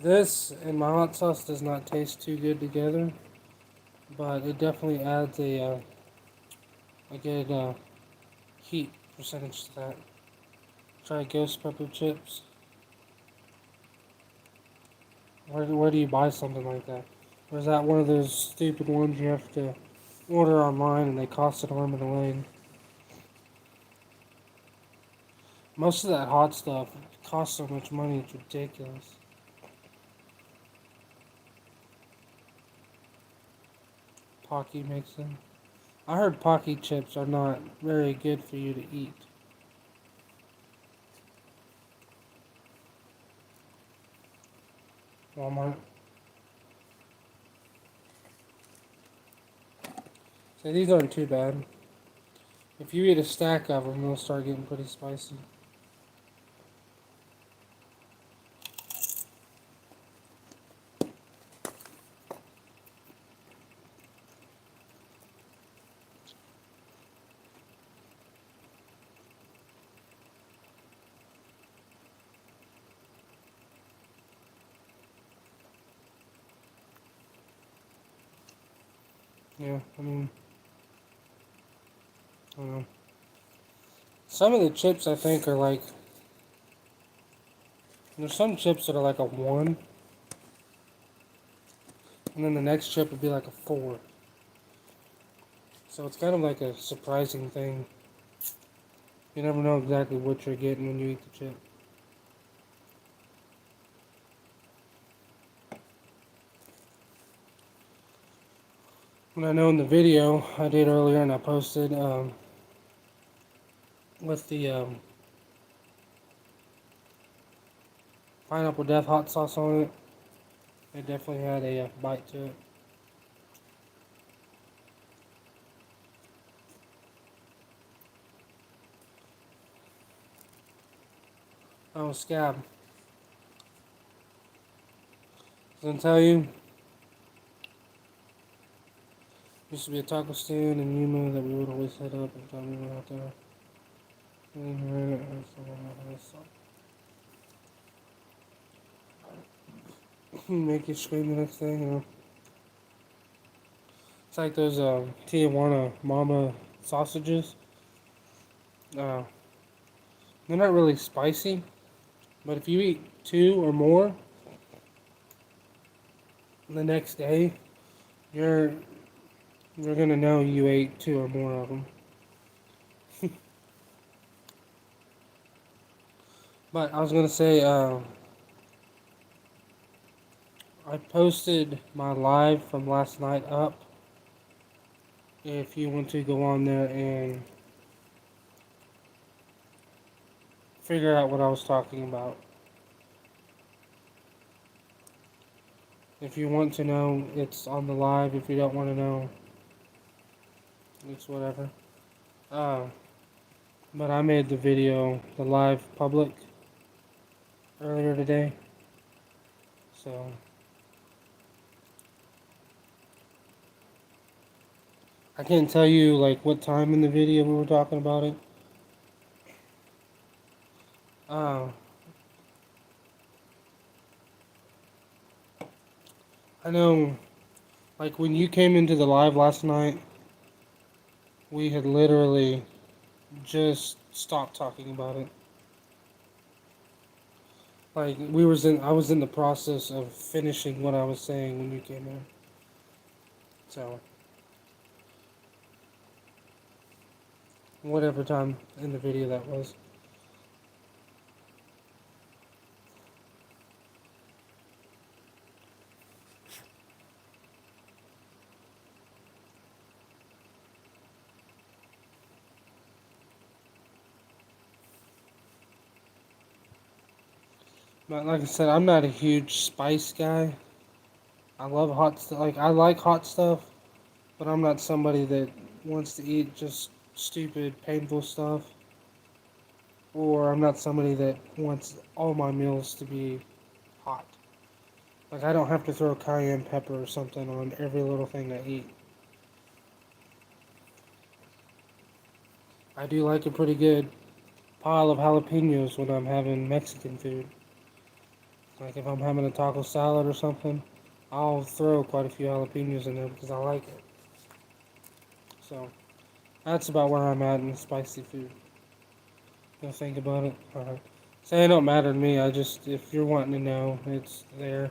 this and my hot sauce does not taste too good together, but it definitely adds a good heat percentage to that. Try ghost pepper chips. Where do you buy something like that? Or is that one of those stupid ones you have to order online and they cost an arm and a leg? Most of that hot stuff costs so much money, it's ridiculous. Pocky makes them. I heard Pocky chips are not very good for you to eat. Walmart. So these aren't too bad. If you eat a stack of them, they'll start getting pretty spicy. Yeah, I mean, I don't know. Some of the chips I think are like, there's some chips that are like a 1, and then the next chip would be like a 4. So it's kind of like a surprising thing. You never know exactly what you're getting when you eat the chip. And I know in the video I did earlier and I posted with the pineapple death hot sauce on it, it definitely had a bite to it. Oh, Scab. Doesn't tell you. Used to be a taco stand in Yuma that we would always hit up every time we went out there. Make you scream the next day, you know. It's like those Tijuana Mama sausages. Uh, they're not really spicy, but if you eat 2 or more the next day, you're gonna know you ate 2 or more of them. But I was gonna say, I posted my live from last night up. If you want to go on there and figure out what I was talking about. If you want to know, it's on the live. If you don't want to know, it's whatever. Uh, but I made the video, the live public earlier today. So I can't tell you like what time in the video we were talking about it. Uh, I know, like when you came into the live last night, we had literally just stopped talking about it. Like I was in the process of finishing what I was saying when you came in. So whatever time in the video that was. But like I said, I'm not a huge spice guy. I love hot stuff. Like I like hot stuff, but I'm not somebody that wants to eat just stupid, painful stuff. Or I'm not somebody that wants all my meals to be hot. Like, I don't have to throw cayenne pepper or something on every little thing I eat. I do like a pretty good pile of jalapenos when I'm having Mexican food. Like, if I'm having a taco salad or something, I'll throw quite a few jalapenos in there because I like it. So, that's about where I'm at in spicy food. You'll think about it. Alright. Say it don't matter to me. I just, if you're wanting to know, it's there.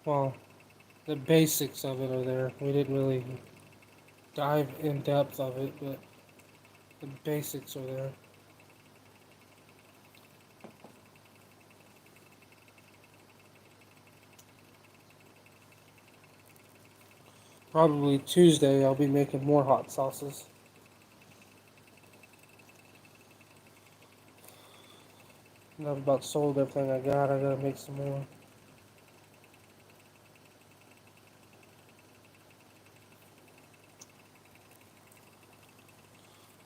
Well, the basics of it are there. We didn't really dive in depth of it, but the basics are there. Probably Tuesday I'll be making more hot sauces. I've about sold everything I got. I gotta make some more.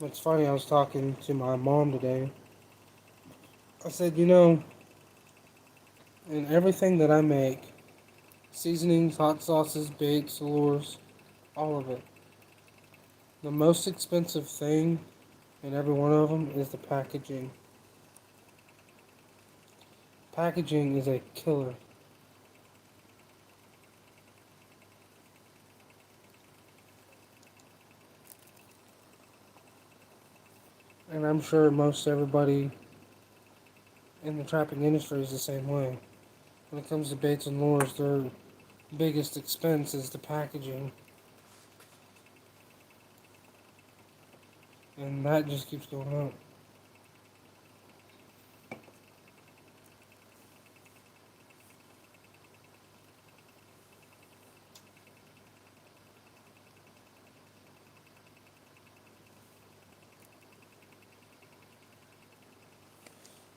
It's funny, I was talking to my mom today. I said, in everything that I make, seasonings, hot sauces, baits, lures, all of it, the most expensive thing in every one of them is the packaging. Packaging is a killer. And I'm sure most everybody in the trapping industry is the same way. When it comes to baits and lures, their biggest expense is the packaging. And that just keeps going up.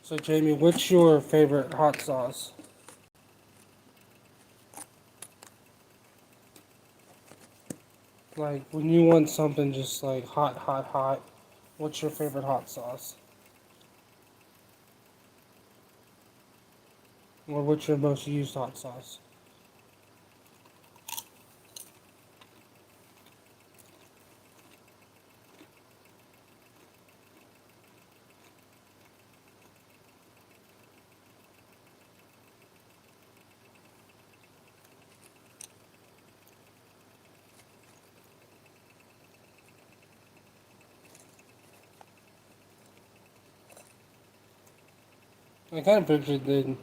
So, Jamie, what's your favorite hot sauce? Like, when you want something just like hot, hot, hot, what's your favorite hot sauce? Or what's your most used hot sauce? I kind of pictured they'd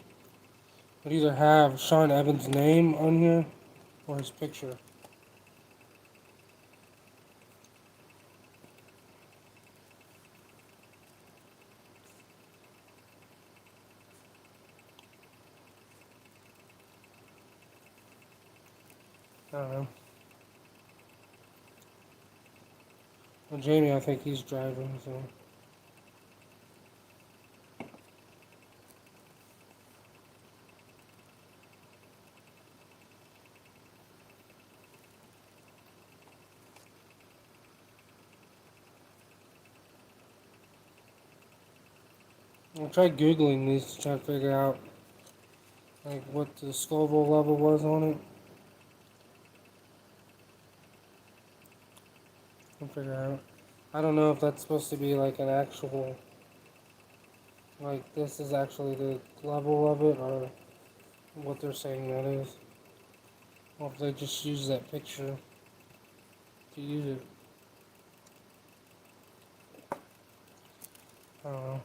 either have Sean Evans' name on here or his picture. I don't know. Well, Jamie, I think he's driving, so. I tried Googling these to try to figure out, like, what the Scoville level was on it. And figure out. I don't know if that's supposed to be, like, an actual, like, this is actually the level of it, or what they're saying that is. Or if they just use that picture to use it. I don't know.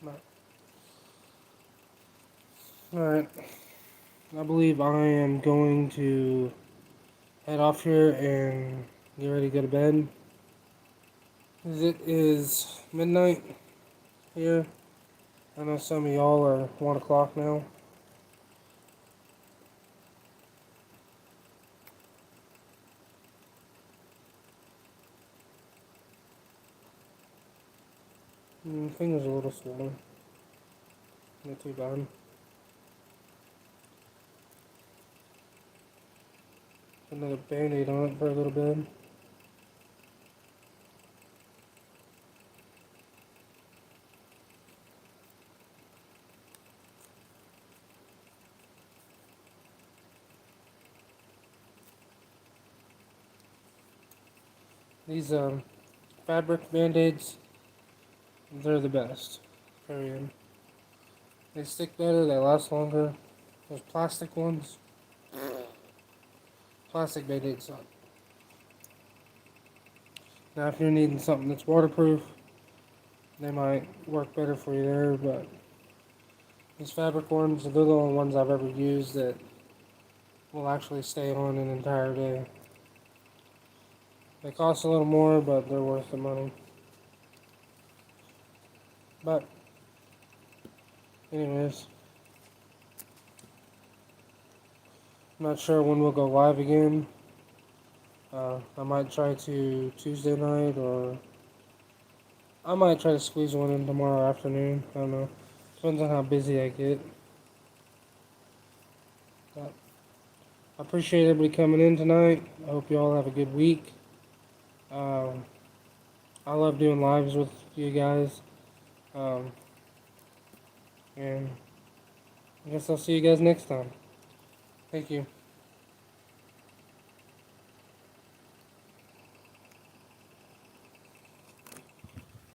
But, alright. I believe I am going to head off here and get ready to go to bed. It is midnight here. I know some of y'all are 1 o'clock now. Finger's a little swollen. Not too bad. Another band-aid on it for a little bit. These fabric band-aids, they're the best. Period. They stick better, they last longer. Those plastic ones, plastic band-aids suck. Now if you're needing something that's waterproof, they might work better for you there, but these fabric ones, they're the only ones I've ever used that will actually stay on an entire day. They cost a little more, but they're worth the money. But, anyways, I'm not sure when we'll go live again. I might try to Tuesday night, or I might try to squeeze one in tomorrow afternoon. I don't know. Depends on how busy I get. But I appreciate everybody coming in tonight. I hope you all have a good week. Um, I love doing lives with you guys. Um, and I guess I'll see you guys next time. Thank you.